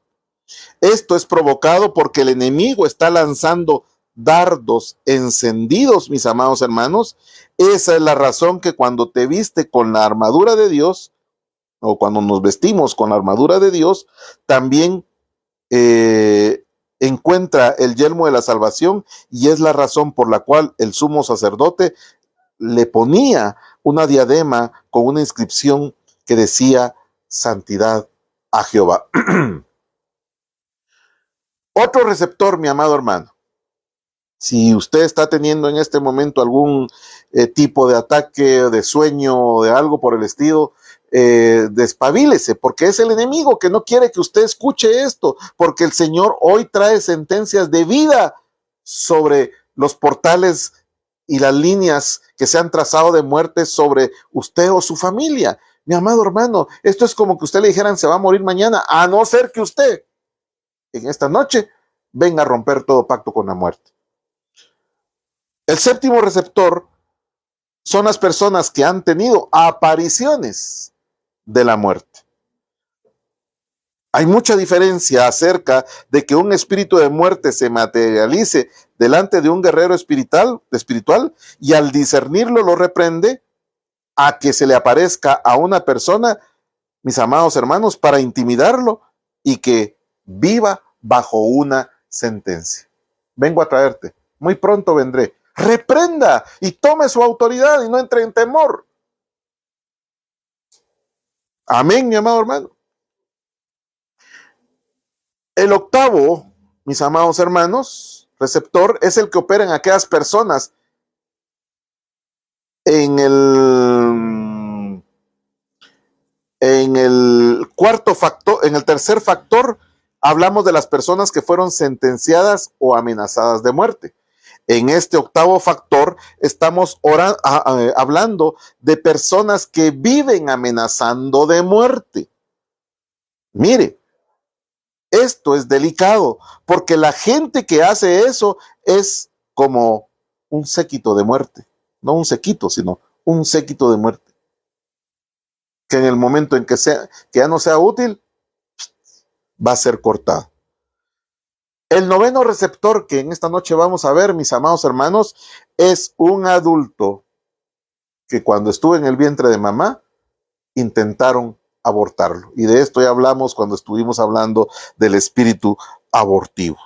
Esto es provocado porque el enemigo está lanzando dardos encendidos, mis amados hermanos. Esa es la razón que cuando te viste con la armadura de Dios, o cuando nos vestimos con la armadura de Dios, también encuentra el yelmo de la salvación, y es la razón por la cual el sumo sacerdote le ponía una diadema con una inscripción que decía santidad a Jehová. Otro receptor, mi amado hermano, si usted está teniendo en este momento algún tipo de ataque, de sueño o de algo por el estilo, despabilese, porque es el enemigo que no quiere que usted escuche esto, porque el Señor hoy trae sentencias de vida sobre los portales y las líneas que se han trazado de muerte sobre usted o su familia. Mi amado hermano, esto es como que usted le dijeran se va a morir mañana, a no ser que usted en esta noche venga a romper todo pacto con la muerte. El séptimo receptor son las personas que han tenido apariciones de la muerte. Hay mucha diferencia acerca de que un espíritu de muerte se materialice delante de un guerrero espiritual y al discernirlo lo reprende, a que se le aparezca a una persona, mis amados hermanos, para intimidarlo y que viva bajo una sentencia. Vengo a traerte, muy pronto vendré. Reprenda y tome su autoridad y no entre en temor. Amén, mi amado hermano. El octavo, mis amados hermanos, receptor, es el que opera en aquellas personas en el cuarto factor, en el tercer factor, hablamos de las personas que fueron sentenciadas o amenazadas de muerte. En este octavo factor estamos hablando de personas que viven amenazando de muerte. Mire, esto es delicado, porque la gente que hace eso es como un séquito de muerte. No un séquito, sino un séquito de muerte. Que en el momento en que ya no sea útil, va a ser cortado. El noveno receptor que en esta noche vamos a ver, mis amados hermanos, es un adulto que cuando estuvo en el vientre de mamá, intentaron abortarlo. Y de esto ya hablamos cuando estuvimos hablando del espíritu abortivo.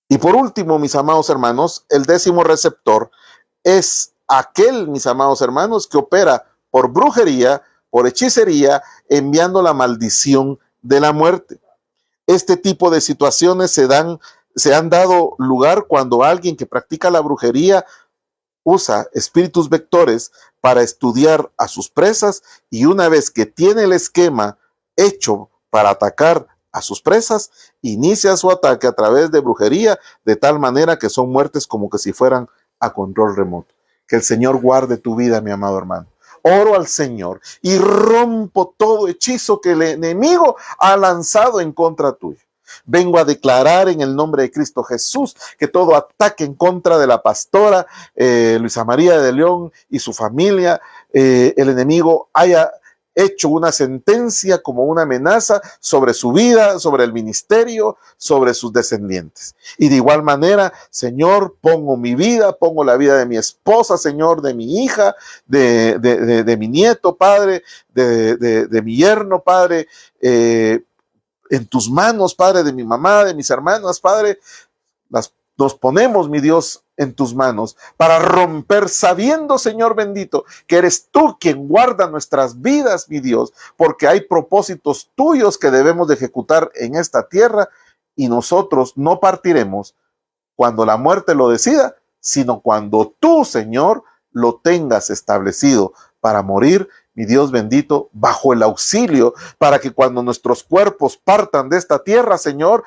Y por último, mis amados hermanos, el décimo receptor es aquel, mis amados hermanos, que opera por brujería, por hechicería, enviando la maldición de la muerte. Este tipo de situaciones se han dado lugar cuando alguien que practica la brujería usa espíritus vectores para estudiar a sus presas, y una vez que tiene el esquema hecho para atacar a sus presas, inicia su ataque a través de brujería, de tal manera que son muertes como que si fueran a control remoto. Que el Señor guarde tu vida, mi amado hermano. Oro al Señor y rompo todo hechizo que el enemigo ha lanzado en contra tuyo. Vengo a declarar en el nombre de Cristo Jesús que todo ataque en contra de la pastora Luisa María de León y su familia, el enemigo haya hecho una sentencia como una amenaza sobre su vida, sobre el ministerio, sobre sus descendientes. Y de igual manera, Señor, pongo mi vida, pongo la vida de mi esposa, Señor, de mi hija, de mi nieto, Padre, de mi yerno, Padre, en tus manos, Padre, de mi mamá, de mis hermanas, Padre. Nos ponemos, mi Dios, en tus manos para romper, sabiendo, Señor bendito, que eres tú quien guarda nuestras vidas, mi Dios, porque hay propósitos tuyos que debemos de ejecutar en esta tierra, y nosotros no partiremos cuando la muerte lo decida, sino cuando tú, Señor, lo tengas establecido para morir, mi Dios bendito, bajo el auxilio, para que cuando nuestros cuerpos partan de esta tierra, Señor,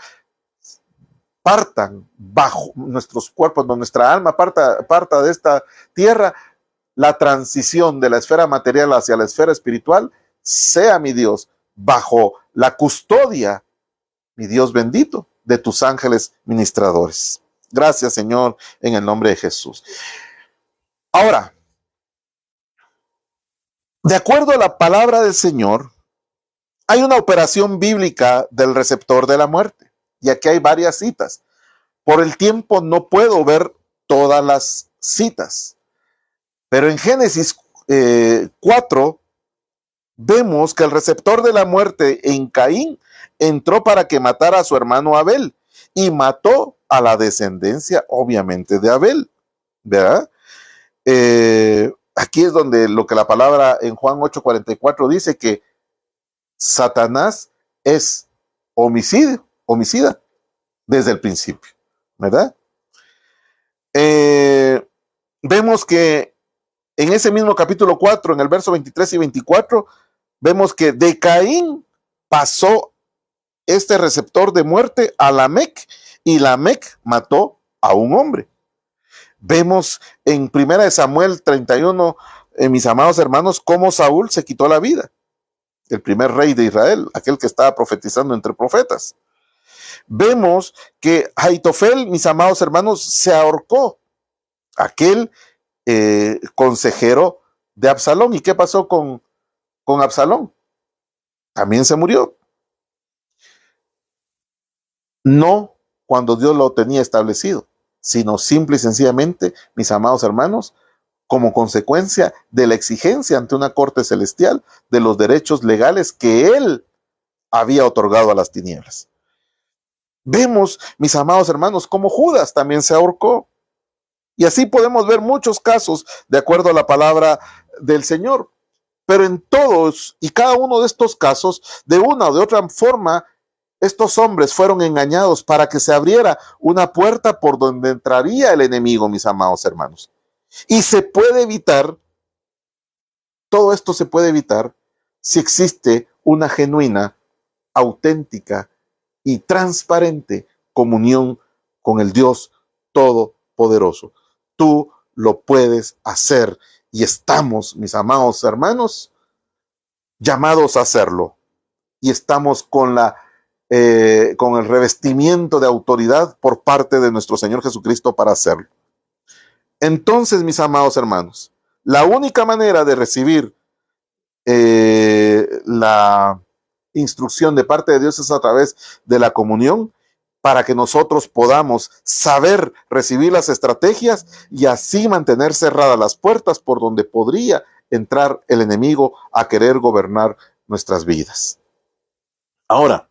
partan bajo nuestros cuerpos, cuando nuestra alma parta de esta tierra, la transición de la esfera material hacia la esfera espiritual sea, mi Dios, bajo la custodia, mi Dios bendito, de tus ángeles ministradores. Gracias, Señor, en el nombre de Jesús. Ahora, de acuerdo a la palabra del Señor, hay una operación bíblica del receptor de la muerte. Y aquí hay varias citas. Por el tiempo no puedo ver todas las citas. Pero en Génesis 4 vemos que el receptor de la muerte en Caín entró para que matara a su hermano Abel y mató a la descendencia, obviamente, de Abel, ¿verdad? Aquí es donde lo que la palabra en Juan 8:44 dice, que Satanás es homicida desde el principio, ¿verdad? Vemos que en ese mismo capítulo 4, en el verso 23 y 24, vemos que de Caín pasó este receptor de muerte a Lamec, y Lamec mató a un hombre. Vemos en 1 Samuel 31, mis amados hermanos, cómo Saúl se quitó la vida, el primer rey de Israel, aquel que estaba profetizando entre profetas. Vemos que Aitofel, mis amados hermanos, se ahorcó, aquel consejero de Absalón. ¿Y qué pasó con Absalón? También se murió. No cuando Dios lo tenía establecido, sino simple y sencillamente, mis amados hermanos, como consecuencia de la exigencia ante una corte celestial de los derechos legales que él había otorgado a las tinieblas. Vemos, mis amados hermanos, como Judas también se ahorcó. Y así podemos ver muchos casos de acuerdo a la palabra del Señor. Pero en todos y cada uno de estos casos, de una o de otra forma, estos hombres fueron engañados para que se abriera una puerta por donde entraría el enemigo, mis amados hermanos. Y se puede evitar, todo esto se puede evitar si existe una genuina, auténtica y transparente comunión con el Dios Todopoderoso. Tú lo puedes hacer y estamos, mis amados hermanos, llamados a hacerlo. Y estamos con el revestimiento de autoridad por parte de nuestro Señor Jesucristo para hacerlo. Entonces, mis amados hermanos, la única manera de recibir la instrucción de parte de Dios es a través de la comunión, para que nosotros podamos saber recibir las estrategias y así mantener cerradas las puertas por donde podría entrar el enemigo a querer gobernar nuestras vidas. Ahora,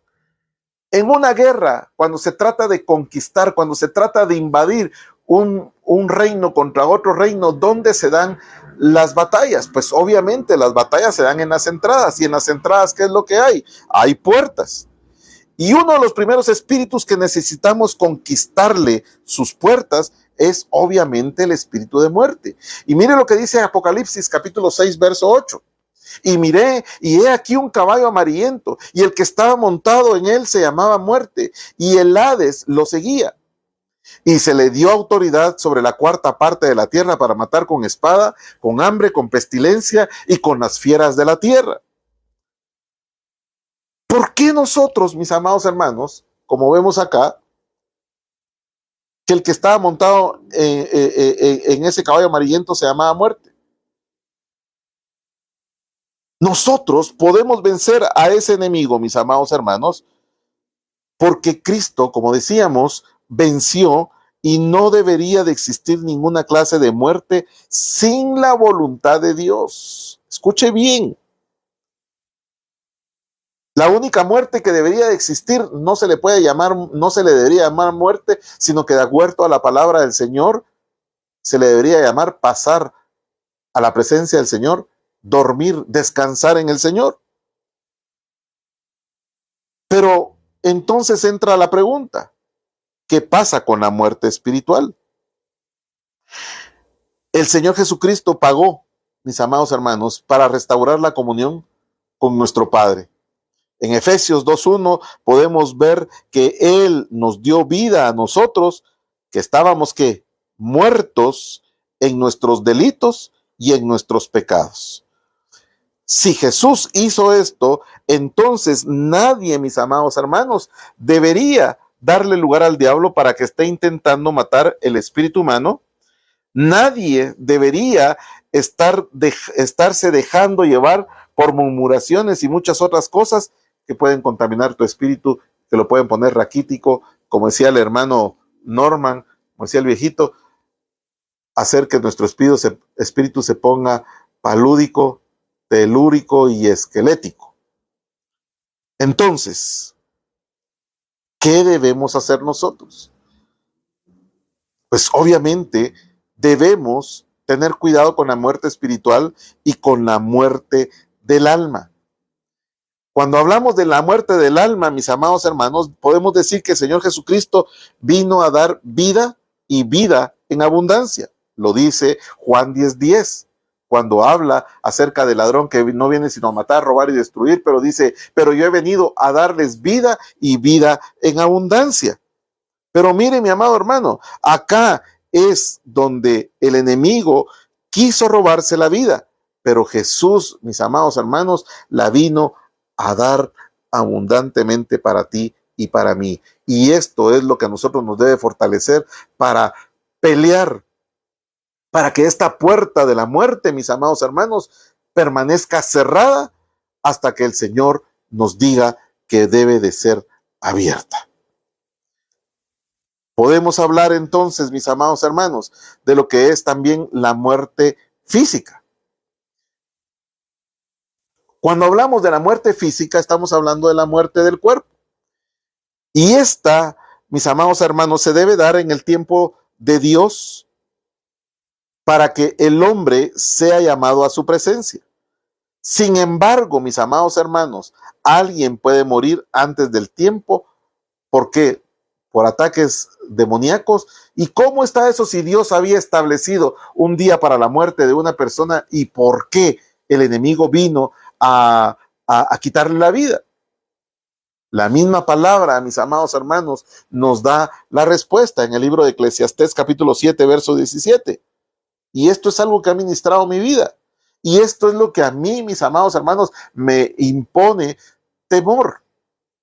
en una guerra, cuando se trata de conquistar, cuando se trata de invadir un reino contra otro reino, ¿dónde se dan las batallas? Pues obviamente las batallas se dan en las entradas. Y en las entradas, ¿qué es lo que hay? Hay puertas. Y uno de los primeros espíritus que necesitamos conquistarle sus puertas es obviamente el espíritu de muerte. Y mire lo que dice Apocalipsis capítulo 6, verso 8. Y miré, y he aquí un caballo amarillento, y el que estaba montado en él se llamaba Muerte, y el Hades lo seguía. Y se le dio autoridad sobre la cuarta parte de la tierra para matar con espada, con hambre, con pestilencia y con las fieras de la tierra. ¿Por qué nosotros, mis amados hermanos, como vemos acá, que el que estaba montado en ese caballo amarillento se llamaba Muerte? Nosotros podemos vencer a ese enemigo, mis amados hermanos, porque Cristo, como decíamos, venció y no debería de existir ninguna clase de muerte sin la voluntad de Dios. Escuche bien. La única muerte que debería de existir no se le debería llamar muerte, sino que de acuerdo a la palabra del Señor, se le debería llamar pasar a la presencia del Señor, dormir, descansar en el Señor. Pero entonces entra la pregunta, ¿qué pasa con la muerte espiritual? El Señor Jesucristo pagó, mis amados hermanos, para restaurar la comunión con nuestro Padre. En Efesios 2:1 podemos ver que Él nos dio vida a nosotros, que estábamos ¿qué? Muertos en nuestros delitos y en nuestros pecados. Si Jesús hizo esto, entonces nadie, mis amados hermanos, debería darle lugar al diablo para que esté intentando matar el espíritu humano. Nadie debería estarse dejando llevar por murmuraciones y muchas otras cosas que pueden contaminar tu espíritu, que lo pueden poner raquítico, como decía el hermano Norman, como decía el viejito, hacer que nuestro espíritu se ponga palúdico, telúrico y esquelético. Entonces, ¿qué debemos hacer nosotros? Pues obviamente debemos tener cuidado con la muerte espiritual y con la muerte del alma. Cuando hablamos de la muerte del alma, mis amados hermanos, podemos decir que el Señor Jesucristo vino a dar vida y vida en abundancia. Lo dice Juan 10:10, cuando habla acerca del ladrón que no viene sino a matar, robar y destruir, pero dice, pero yo he venido a darles vida y vida en abundancia. Pero mire, mi amado hermano, acá es donde el enemigo quiso robarse la vida, pero Jesús, mis amados hermanos, la vino a dar abundantemente para ti y para mí. Y esto es lo que a nosotros nos debe fortalecer para pelear, para que esta puerta de la muerte, mis amados hermanos, permanezca cerrada hasta que el Señor nos diga que debe de ser abierta. Podemos hablar entonces, mis amados hermanos, de lo que es también la muerte física. Cuando hablamos de la muerte física, estamos hablando de la muerte del cuerpo. Y esta, mis amados hermanos, se debe dar en el tiempo de Dios para que el hombre sea llamado a su presencia. Sin embargo, mis amados hermanos, alguien puede morir antes del tiempo. ¿Por qué? Por ataques demoníacos. ¿Y cómo está eso si Dios había establecido un día para la muerte de una persona? ¿Y por qué el enemigo vino a quitarle la vida? La misma palabra, mis amados hermanos, nos da la respuesta en el libro de Eclesiastés capítulo 7, verso 17. Y esto es algo que ha ministrado mi vida. Y esto es lo que a mí, mis amados hermanos, me impone temor.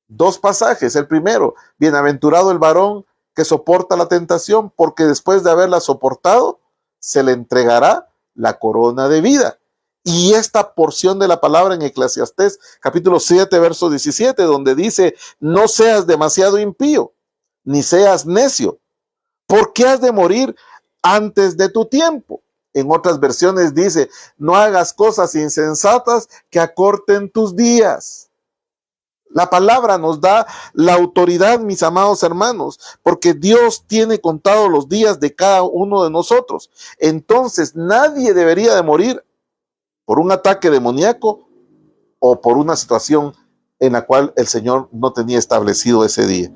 Dos pasajes. El primero, bienaventurado el varón que soporta la tentación, porque después de haberla soportado, se le entregará la corona de vida. Y esta porción de la palabra en Eclesiastés, capítulo 7, verso 17, donde dice, no seas demasiado impío, ni seas necio, porque has de morir antes de tu tiempo. En otras versiones dice, no hagas cosas insensatas que acorten tus días. La palabra nos da la autoridad, mis amados hermanos, porque Dios tiene contados los días de cada uno de nosotros. Entonces, nadie debería de morir por un ataque demoníaco o por una situación en la cual el Señor no tenía establecido ese día.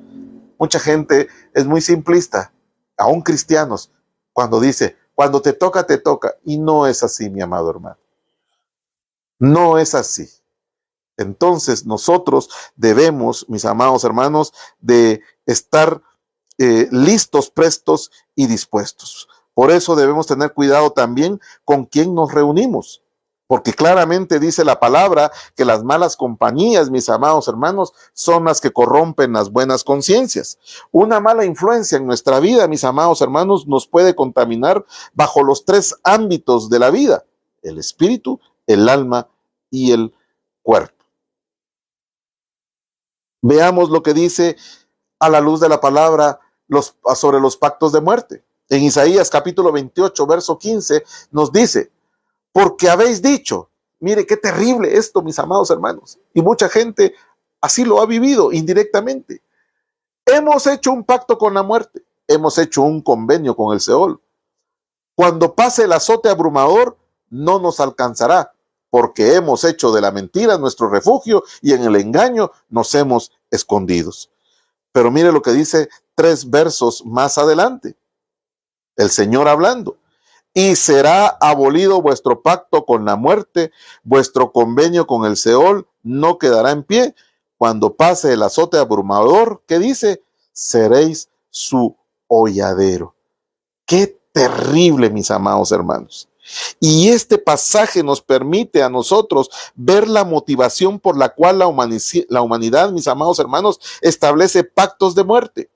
Mucha gente es muy simplista, aún cristianos, cuando dice, cuando te toca, te toca. Y no es así, mi amado hermano. No es así. Entonces nosotros debemos, mis amados hermanos, de estar listos, prestos y dispuestos. Por eso debemos tener cuidado también con quién nos reunimos, porque claramente dice la palabra que las malas compañías, mis amados hermanos, son las que corrompen las buenas conciencias. Una mala influencia en nuestra vida, mis amados hermanos, nos puede contaminar bajo los tres ámbitos de la vida: el espíritu, el alma y el cuerpo. Veamos lo que dice a la luz de la palabra sobre los pactos de muerte. En Isaías capítulo 28, verso 15, nos dice, porque habéis dicho, mire qué terrible esto, mis amados hermanos, y mucha gente así lo ha vivido indirectamente. Hemos hecho un pacto con la muerte, hemos hecho un convenio con el Seol. Cuando pase el azote abrumador, no nos alcanzará, porque hemos hecho de la mentira nuestro refugio y en el engaño nos hemos escondidos. Pero mire lo que dice 3 versos más adelante. El Señor hablando. Y será abolido vuestro pacto con la muerte, vuestro convenio con el Seol no quedará en pie. Cuando pase el azote abrumador, ¿qué dice? Seréis su holladero. ¡Qué terrible, mis amados hermanos! Y este pasaje nos permite a nosotros ver la motivación por la cual la humanidad, mis amados hermanos, establece pactos de muerte.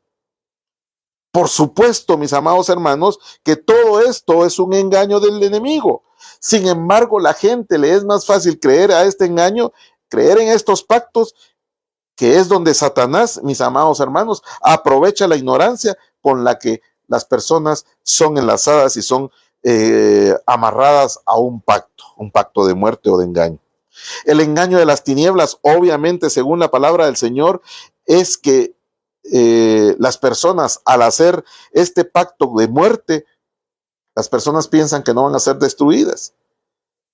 Por supuesto, mis amados hermanos, que todo esto es un engaño del enemigo. Sin embargo, la gente le es más fácil creer a este engaño, creer en estos pactos, que es donde Satanás, mis amados hermanos, aprovecha la ignorancia con la que las personas son enlazadas y son amarradas a un pacto de muerte o de engaño. El engaño de las tinieblas, obviamente, según la palabra del Señor, es que las personas, al hacer este pacto de muerte, las personas piensan que no van a ser destruidas.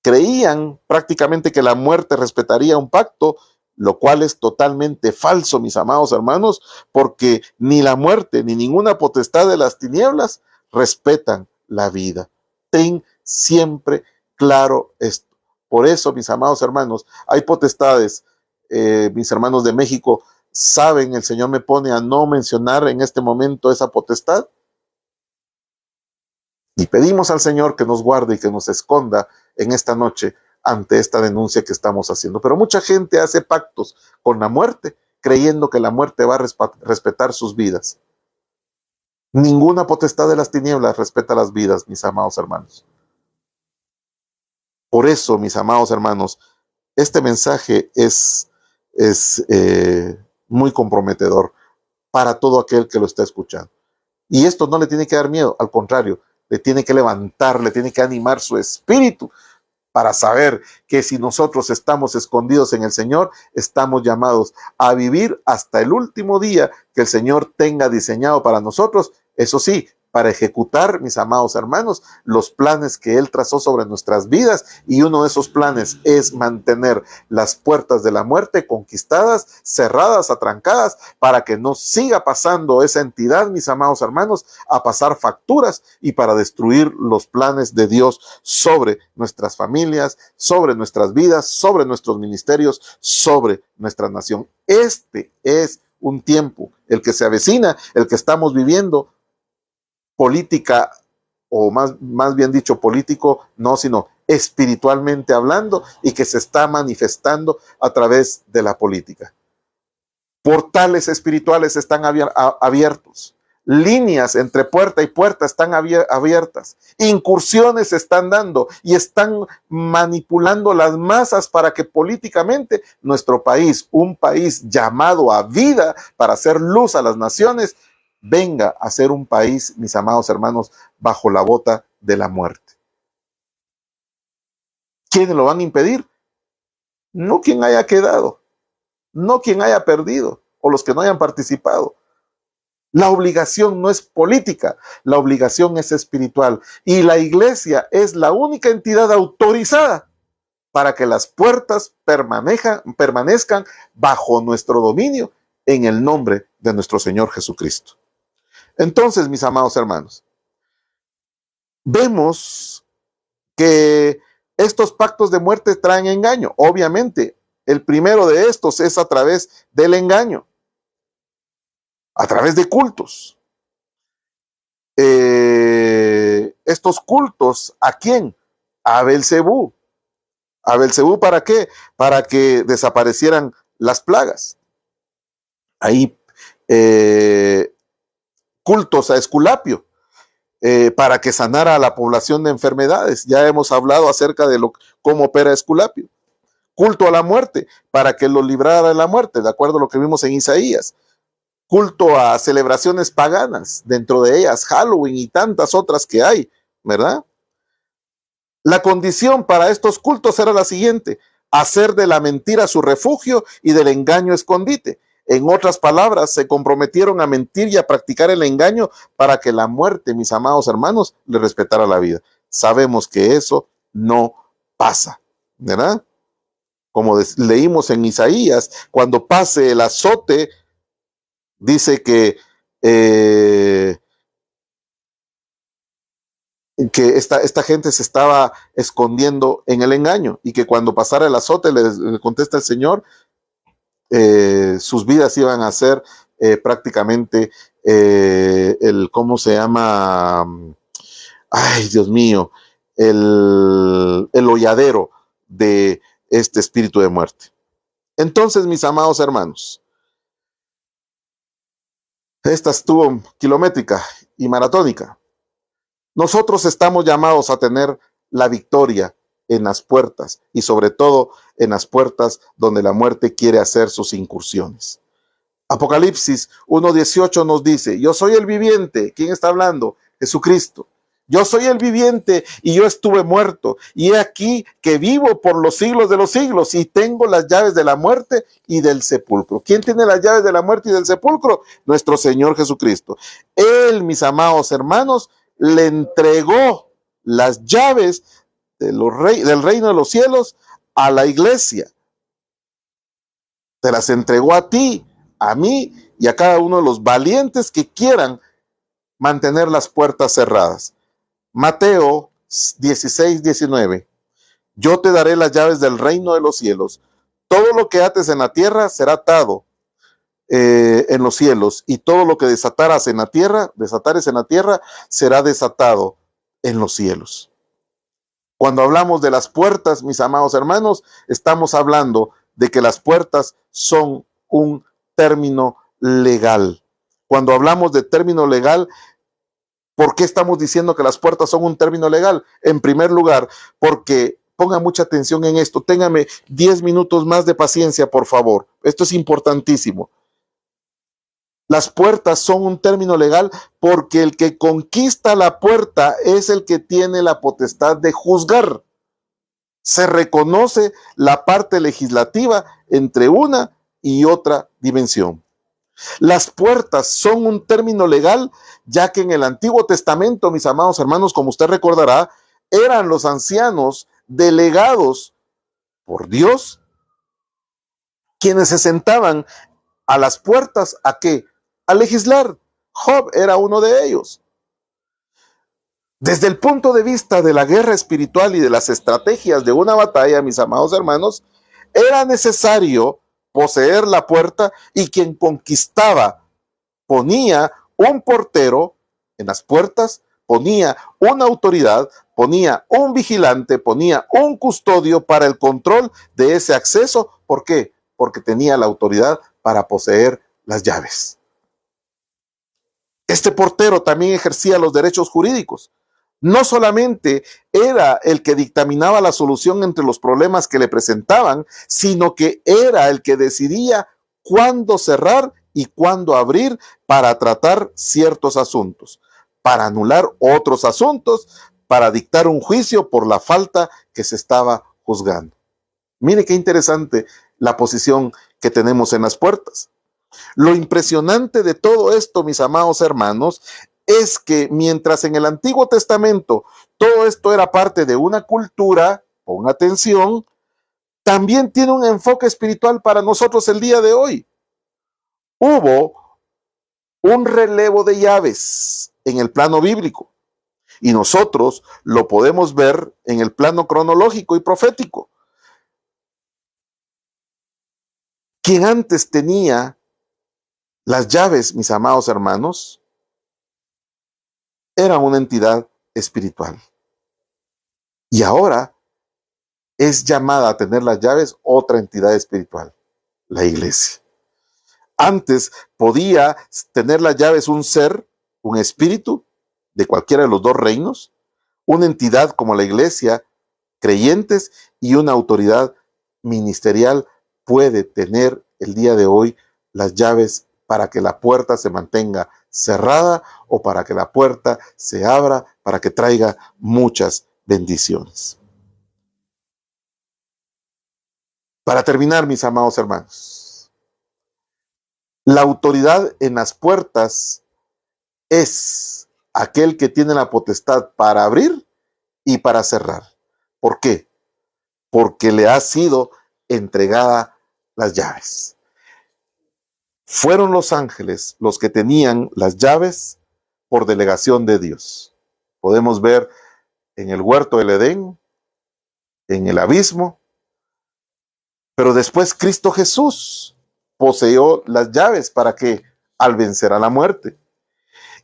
Creían prácticamente que la muerte respetaría un pacto, lo cual es totalmente falso, mis amados hermanos, porque ni la muerte ni ninguna potestad de las tinieblas respetan la vida. Ten siempre claro esto. Por eso, mis amados hermanos, hay potestades, mis hermanos de México saben, el Señor me pone a no mencionar en este momento esa potestad. Y pedimos al Señor que nos guarde y que nos esconda en esta noche ante esta denuncia que estamos haciendo. Pero mucha gente hace pactos con la muerte, creyendo que la muerte va a respetar sus vidas. Ninguna potestad de las tinieblas respeta las vidas, mis amados hermanos. Por eso, mis amados hermanos, este mensaje es muy comprometedor para todo aquel que lo está escuchando. Y esto no le tiene que dar miedo, al contrario, le tiene que levantar, le tiene que animar su espíritu para saber que si nosotros estamos escondidos en el Señor, estamos llamados a vivir hasta el último día que el Señor tenga diseñado para nosotros. Eso sí, para ejecutar, mis amados hermanos, los planes que Él trazó sobre nuestras vidas, y uno de esos planes es mantener las puertas de la muerte conquistadas, cerradas, atrancadas, para que no siga pasando esa entidad, mis amados hermanos, a pasar facturas y para destruir los planes de Dios sobre nuestras familias, sobre nuestras vidas, sobre nuestros ministerios, sobre nuestra nación. Este es un tiempo, el que se avecina, el que estamos viviendo, política, o más bien dicho político, no, sino espiritualmente hablando, y que se está manifestando a través de la política. Portales espirituales están abiertos. Líneas entre puerta y puerta están abiertas. Incursiones se están dando y están manipulando las masas para que políticamente nuestro país, un país llamado a vida para hacer luz a las naciones, venga a ser un país, mis amados hermanos, bajo la bota de la muerte. ¿Quiénes lo van a impedir? No quien haya quedado, no quien haya perdido o los que no hayan participado. La obligación no es política, la obligación es espiritual. Y la iglesia es la única entidad autorizada para que las puertas permanezcan bajo nuestro dominio en el nombre de nuestro Señor Jesucristo. Entonces, mis amados hermanos, vemos que estos pactos de muerte traen engaño. Obviamente, el primero de estos es a través del engaño, a través de cultos. Estos cultos, ¿a quién? A Belcebú. ¿A Belcebú para qué? Para que desaparecieran las plagas. Ahí cultos a Esculapio, para que sanara a la población de enfermedades. Ya hemos hablado acerca de cómo opera Esculapio. Culto a la muerte, para que lo librara de la muerte, de acuerdo a lo que vimos en Isaías. Culto a celebraciones paganas, dentro de ellas Halloween y tantas otras que hay, ¿verdad? La condición para estos cultos era la siguiente: hacer de la mentira su refugio y del engaño escondite. En otras palabras, se comprometieron a mentir y a practicar el engaño para que la muerte, mis amados hermanos, le respetara la vida. Sabemos que eso no pasa, ¿verdad? Como leímos en Isaías, cuando pase el azote, dice que esta gente se estaba escondiendo en el engaño, y que cuando pasara el azote, le contesta el Señor, sus vidas iban a ser prácticamente ¿cómo se llama? Ay, Dios mío, el holladero de este espíritu de muerte. Entonces, mis amados hermanos, esta estuvo kilométrica y maratónica. Nosotros estamos llamados a tener la victoria en las puertas, y sobre todo en las puertas donde la muerte quiere hacer sus incursiones. Apocalipsis 1:18 nos dice: yo soy el viviente. ¿Quién está hablando? Jesucristo. Yo soy el viviente y yo estuve muerto, y he aquí que vivo por los siglos de los siglos, y tengo las llaves de la muerte y del sepulcro. ¿Quién tiene las llaves de la muerte y del sepulcro? Nuestro Señor Jesucristo. Él, mis amados hermanos, le entregó las llaves del reino de los cielos a la iglesia. Te las entregó a ti, a mí y a cada uno de los valientes que quieran mantener las puertas cerradas. Mateo 16:19. Yo te daré las llaves del reino de los cielos. Todo lo que ates en la tierra será atado en los cielos, y todo lo que desatares en la tierra será desatado en los cielos. Cuando hablamos de las puertas, mis amados hermanos, estamos hablando de que las puertas son un término legal. Cuando hablamos de término legal, ¿por qué estamos diciendo que las puertas son un término legal? En primer lugar, porque ponga mucha atención en esto. Téngame 10 minutos más de paciencia, por favor. Esto es importantísimo. Las puertas son un término legal porque el que conquista la puerta es el que tiene la potestad de juzgar. Se reconoce la parte legislativa entre una y otra dimensión. Las puertas son un término legal, ya que en el Antiguo Testamento, mis amados hermanos, como usted recordará, eran los ancianos delegados por Dios quienes se sentaban a las puertas. ¿A qué? A legislar. Job era uno de ellos. Desde el punto de vista de la guerra espiritual y de las estrategias de una batalla, mis amados hermanos, era necesario poseer la puerta, y quien conquistaba ponía un portero en las puertas, ponía una autoridad, ponía un vigilante, ponía un custodio para el control de ese acceso. ¿Por qué? Porque tenía la autoridad para poseer las llaves. Este portero también ejercía los derechos jurídicos. No solamente era el que dictaminaba la solución entre los problemas que le presentaban, sino que era el que decidía cuándo cerrar y cuándo abrir para tratar ciertos asuntos, para anular otros asuntos, para dictar un juicio por la falta que se estaba juzgando. Mire qué interesante la posición que tenemos en las puertas. Lo impresionante de todo esto, mis amados hermanos, es que mientras en el Antiguo Testamento todo esto era parte de una cultura, pon atención, también tiene un enfoque espiritual para nosotros el día de hoy. Hubo un relevo de llaves en el plano bíblico, y nosotros lo podemos ver en el plano cronológico y profético. Quien antes tenía las llaves, mis amados hermanos, era una entidad espiritual. Y ahora es llamada a tener las llaves otra entidad espiritual, la iglesia. Antes podía tener las llaves un ser, un espíritu de cualquiera de los dos reinos, una entidad como la iglesia, creyentes, y una autoridad ministerial puede tener el día de hoy las llaves para que la puerta se mantenga cerrada o para que la puerta se abra, para que traiga muchas bendiciones. Para terminar, mis amados hermanos, la autoridad en las puertas es aquel que tiene la potestad para abrir y para cerrar. ¿Por qué? Porque le ha sido entregada las llaves. Fueron los ángeles los que tenían las llaves por delegación de Dios. Podemos ver en el huerto del Edén, en el abismo, pero después Cristo Jesús poseyó las llaves para que al vencer a la muerte.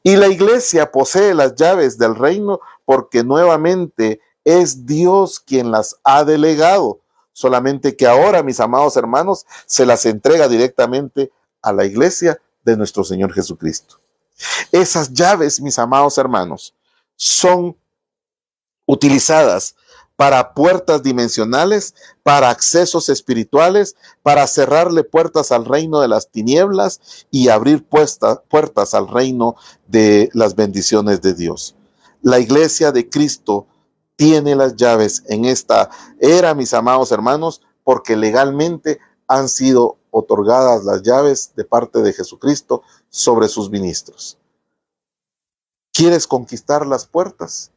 Y la iglesia posee las llaves del reino porque nuevamente es Dios quien las ha delegado. Solamente que ahora, mis amados hermanos, se las entrega directamente a la iglesia de nuestro Señor Jesucristo. Esas llaves, mis amados hermanos, son utilizadas para puertas dimensionales, para accesos espirituales, para cerrarle puertas al reino de las tinieblas y abrir puertas al reino de las bendiciones de Dios. La iglesia de Cristo tiene las llaves en esta era, mis amados hermanos, porque legalmente han sido otorgadas las llaves de parte de Jesucristo sobre sus ministros. ¿Quieres conquistar las puertas?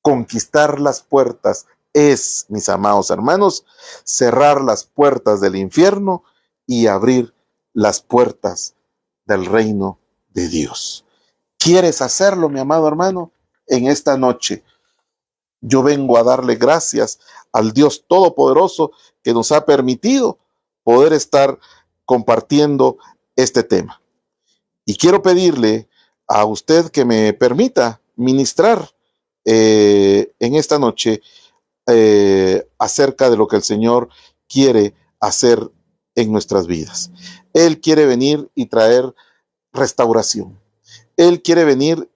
Conquistar las puertas es, mis amados hermanos, cerrar las puertas del infierno y abrir las puertas del reino de Dios. ¿Quieres hacerlo, mi amado hermano? En esta noche yo vengo a darle gracias al Dios Todopoderoso que nos ha permitido poder estar compartiendo este tema. Y quiero pedirle a usted que me permita ministrar en esta noche acerca de lo que el Señor quiere hacer en nuestras vidas. Él quiere venir y traer restauración. Él quiere venir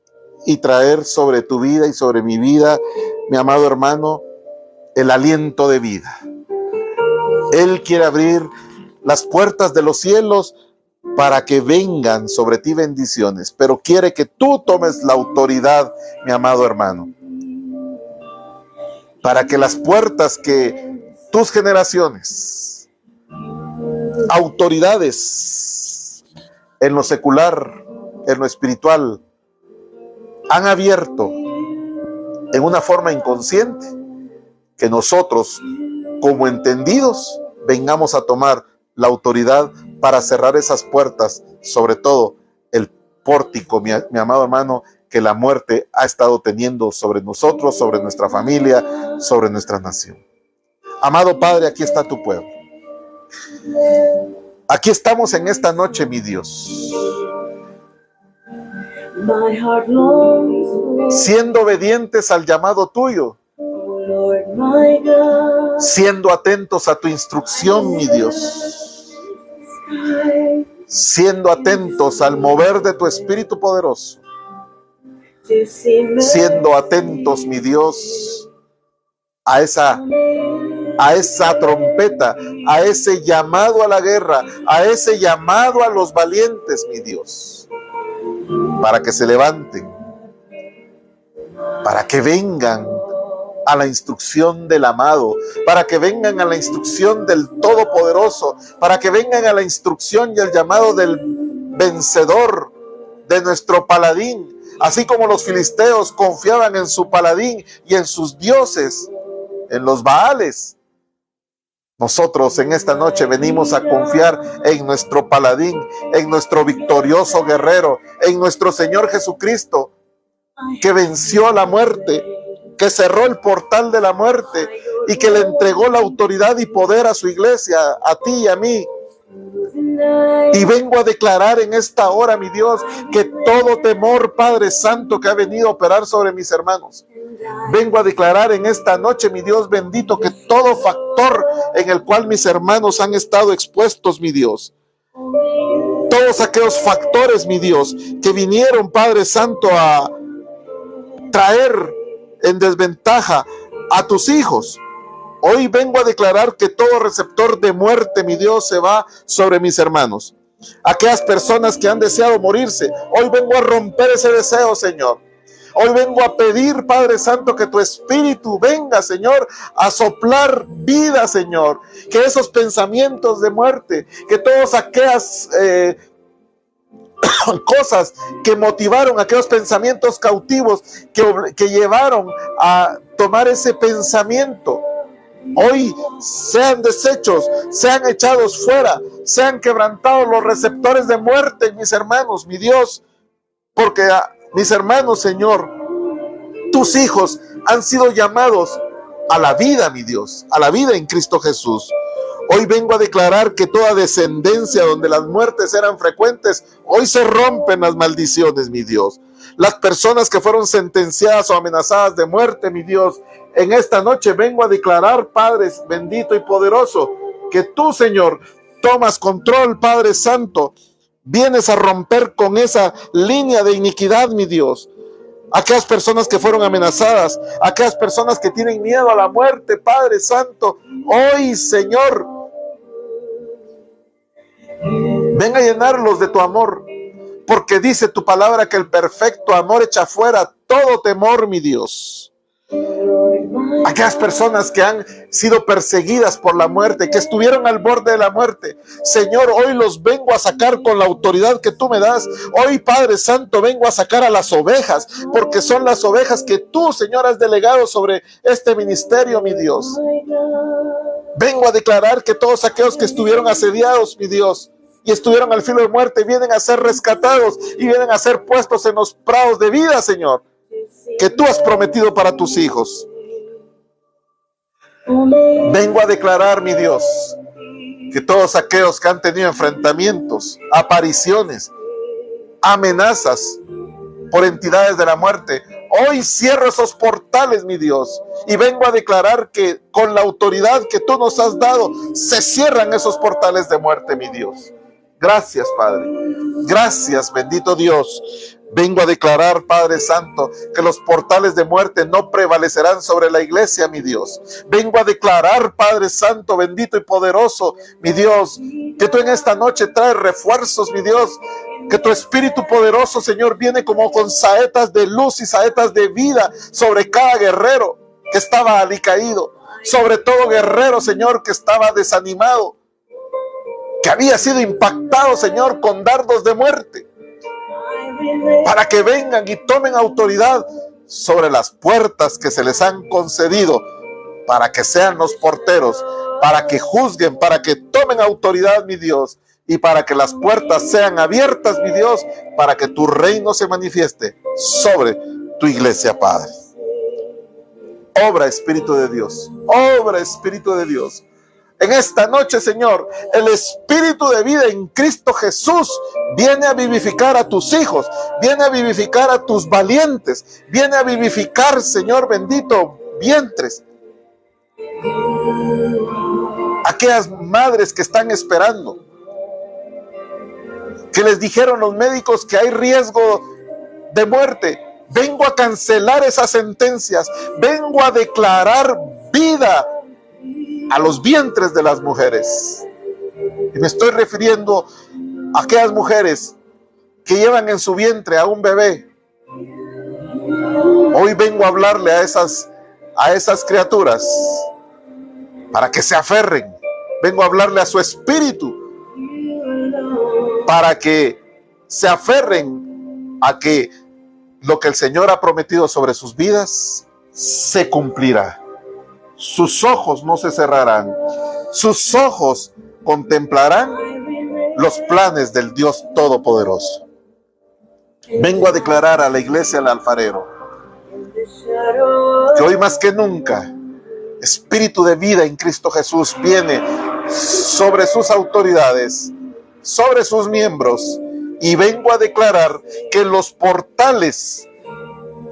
y traer sobre tu vida y sobre mi vida, mi amado hermano, el aliento de vida. Él quiere abrir las puertas de los cielos para que vengan sobre ti bendiciones, pero quiere que tú tomes la autoridad, mi amado hermano, para que las puertas que tus generaciones, autoridades, en lo secular, en lo espiritual, han abierto en una forma inconsciente que nosotros, como entendidos, vengamos a tomar la autoridad para cerrar esas puertas, sobre todo el pórtico, mi amado hermano, que la muerte ha estado teniendo sobre nosotros, sobre nuestra familia, sobre nuestra nación. Amado Padre, aquí está tu pueblo. Aquí estamos en esta noche, mi Dios, siendo obedientes al llamado tuyo, siendo atentos a tu instrucción, mi Dios, siendo atentos al mover de tu Espíritu poderoso, siendo atentos, mi Dios, a esa trompeta, a ese llamado a la guerra, a ese llamado a los valientes, mi Dios, para que se levanten, para que vengan a la instrucción del amado, para que vengan a la instrucción del Todopoderoso, para que vengan a la instrucción y al llamado del vencedor, de nuestro paladín, así como los filisteos confiaban en su paladín y en sus dioses, en los Baales. Nosotros en esta noche venimos a confiar en nuestro paladín, en nuestro victorioso guerrero, en nuestro Señor Jesucristo, que venció a la muerte, que cerró el portal de la muerte y que le entregó la autoridad y poder a su iglesia, a ti y a mí. Y vengo a declarar en esta hora, mi Dios, que todo temor, Padre Santo, que ha venido a operar sobre mis hermanos, vengo a declarar en esta noche, mi Dios bendito, que todo factor en el cual mis hermanos han estado expuestos, mi Dios, todos aquellos factores, mi Dios, que vinieron, Padre Santo, a traer en desventaja a tus hijos, hoy vengo a declarar que todo receptor de muerte, mi Dios, se va sobre mis hermanos. Aquellas personas que han deseado morirse, hoy vengo a romper ese deseo, Señor. Hoy vengo a pedir, Padre Santo, que tu Espíritu venga, Señor, a soplar vida, Señor. Que esos pensamientos de muerte, que todas aquellas cosas que motivaron, aquellos pensamientos cautivos que llevaron a tomar ese pensamiento, hoy sean deshechos, sean echados fuera, sean quebrantados los receptores de muerte, mis hermanos, mi Dios, porque mis hermanos, Señor, tus hijos han sido llamados a la vida, mi Dios, a la vida en Cristo Jesús. Hoy vengo a declarar que toda descendencia donde las muertes eran frecuentes, hoy se rompen las maldiciones, mi Dios. Las personas que fueron sentenciadas o amenazadas de muerte, mi Dios, en esta noche vengo a declarar, Padre bendito y poderoso, que tú, Señor, tomas control, Padre Santo, vienes a romper con esa línea de iniquidad, mi Dios. Aquellas personas que fueron amenazadas, aquellas personas que tienen miedo a la muerte, Padre Santo, hoy, Señor, ven a llenarlos de tu amor, porque dice tu palabra que el perfecto amor echa fuera todo temor, mi Dios. Aquellas personas que han sido perseguidas por la muerte, que estuvieron al borde de la muerte, Señor, hoy los vengo a sacar con la autoridad que tú me das. Hoy, Padre Santo, vengo a sacar a las ovejas, porque son las ovejas que tú, Señor, has delegado sobre este ministerio, mi Dios. Vengo a declarar que todos aquellos que estuvieron asediados, mi Dios, y estuvieron al filo de muerte, vienen a ser rescatados y vienen a ser puestos en los prados de vida, Señor, que tú has prometido para tus hijos. Vengo a declarar, mi Dios, que todos aquellos que han tenido enfrentamientos, apariciones, amenazas por entidades de la muerte, hoy cierro esos portales, mi Dios, y vengo a declarar que con la autoridad que tú nos has dado, se cierran esos portales de muerte, mi Dios. Gracias, Padre. Gracias, bendito Dios. Vengo a declarar, Padre Santo, que los portales de muerte no prevalecerán sobre la iglesia, mi Dios. Vengo a declarar, Padre Santo, bendito y poderoso, mi Dios, que tú en esta noche traes refuerzos, mi Dios, que tu Espíritu poderoso, Señor, viene como con saetas de luz y saetas de vida sobre cada guerrero que estaba alicaído, sobre todo guerrero, Señor, que estaba desanimado. que había sido impactado, Señor, con dardos de muerte, para que vengan y tomen autoridad sobre las puertas que se les han concedido, para que sean los porteros, para que juzguen, para que tomen autoridad, mi Dios, y para que las puertas sean abiertas, mi Dios, para que tu reino se manifieste sobre tu iglesia, Padre. Obra, Espíritu de Dios, obra, Espíritu de Dios. En esta noche, Señor, el Espíritu de vida en Cristo Jesús viene a vivificar a tus hijos, viene a vivificar a tus valientes, viene a vivificar, Señor bendito, vientres. Aquellas madres que están esperando, que les dijeron los médicos que hay riesgo de muerte. Vengo a cancelar esas sentencias, vengo a declarar vida a los vientres de las mujeres. Y me estoy refiriendo a aquellas mujeres que llevan en su vientre a un bebé. Hoy vengo a hablarle a esas criaturas para que se aferren. Vengo a hablarle a su espíritu para que se aferren a que lo que el Señor ha prometido sobre sus vidas se cumplirá. Sus ojos no se cerrarán, sus ojos contemplarán los planes del Dios Todopoderoso. Vengo a declarar a la iglesia del alfarero que hoy más que nunca, Espíritu de vida en Cristo Jesús viene sobre sus autoridades, sobre sus miembros, y vengo a declarar que los portales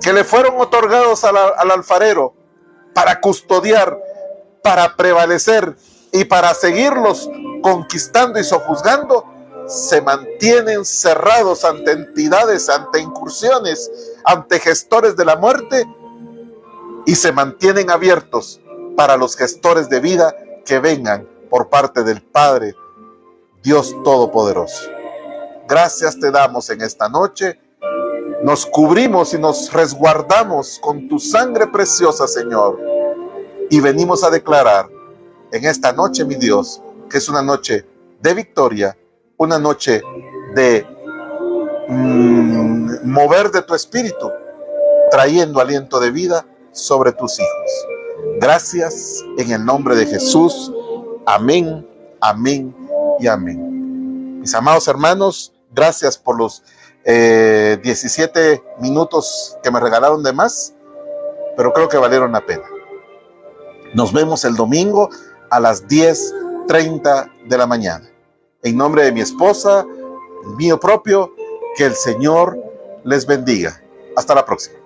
que le fueron otorgados al alfarero para custodiar, para prevalecer y para seguirlos conquistando y sojuzgando, se mantienen cerrados ante entidades, ante incursiones, ante gestores de la muerte, y se mantienen abiertos para los gestores de vida que vengan por parte del Padre, Dios Todopoderoso. Gracias te damos en esta noche. Nos cubrimos y nos resguardamos con tu sangre preciosa, Señor. Y venimos a declarar en esta noche, mi Dios, que es una noche de victoria, una noche de mover de tu espíritu, trayendo aliento de vida sobre tus hijos. Gracias en el nombre de Jesús. Amén, amén y amén. Mis amados hermanos, gracias por los 17 minutos que me regalaron de más, pero creo que valieron la pena. Nos vemos el domingo a las 10:30 de la mañana. En nombre de mi esposa, el mío propio, que el Señor les bendiga. Hasta la próxima.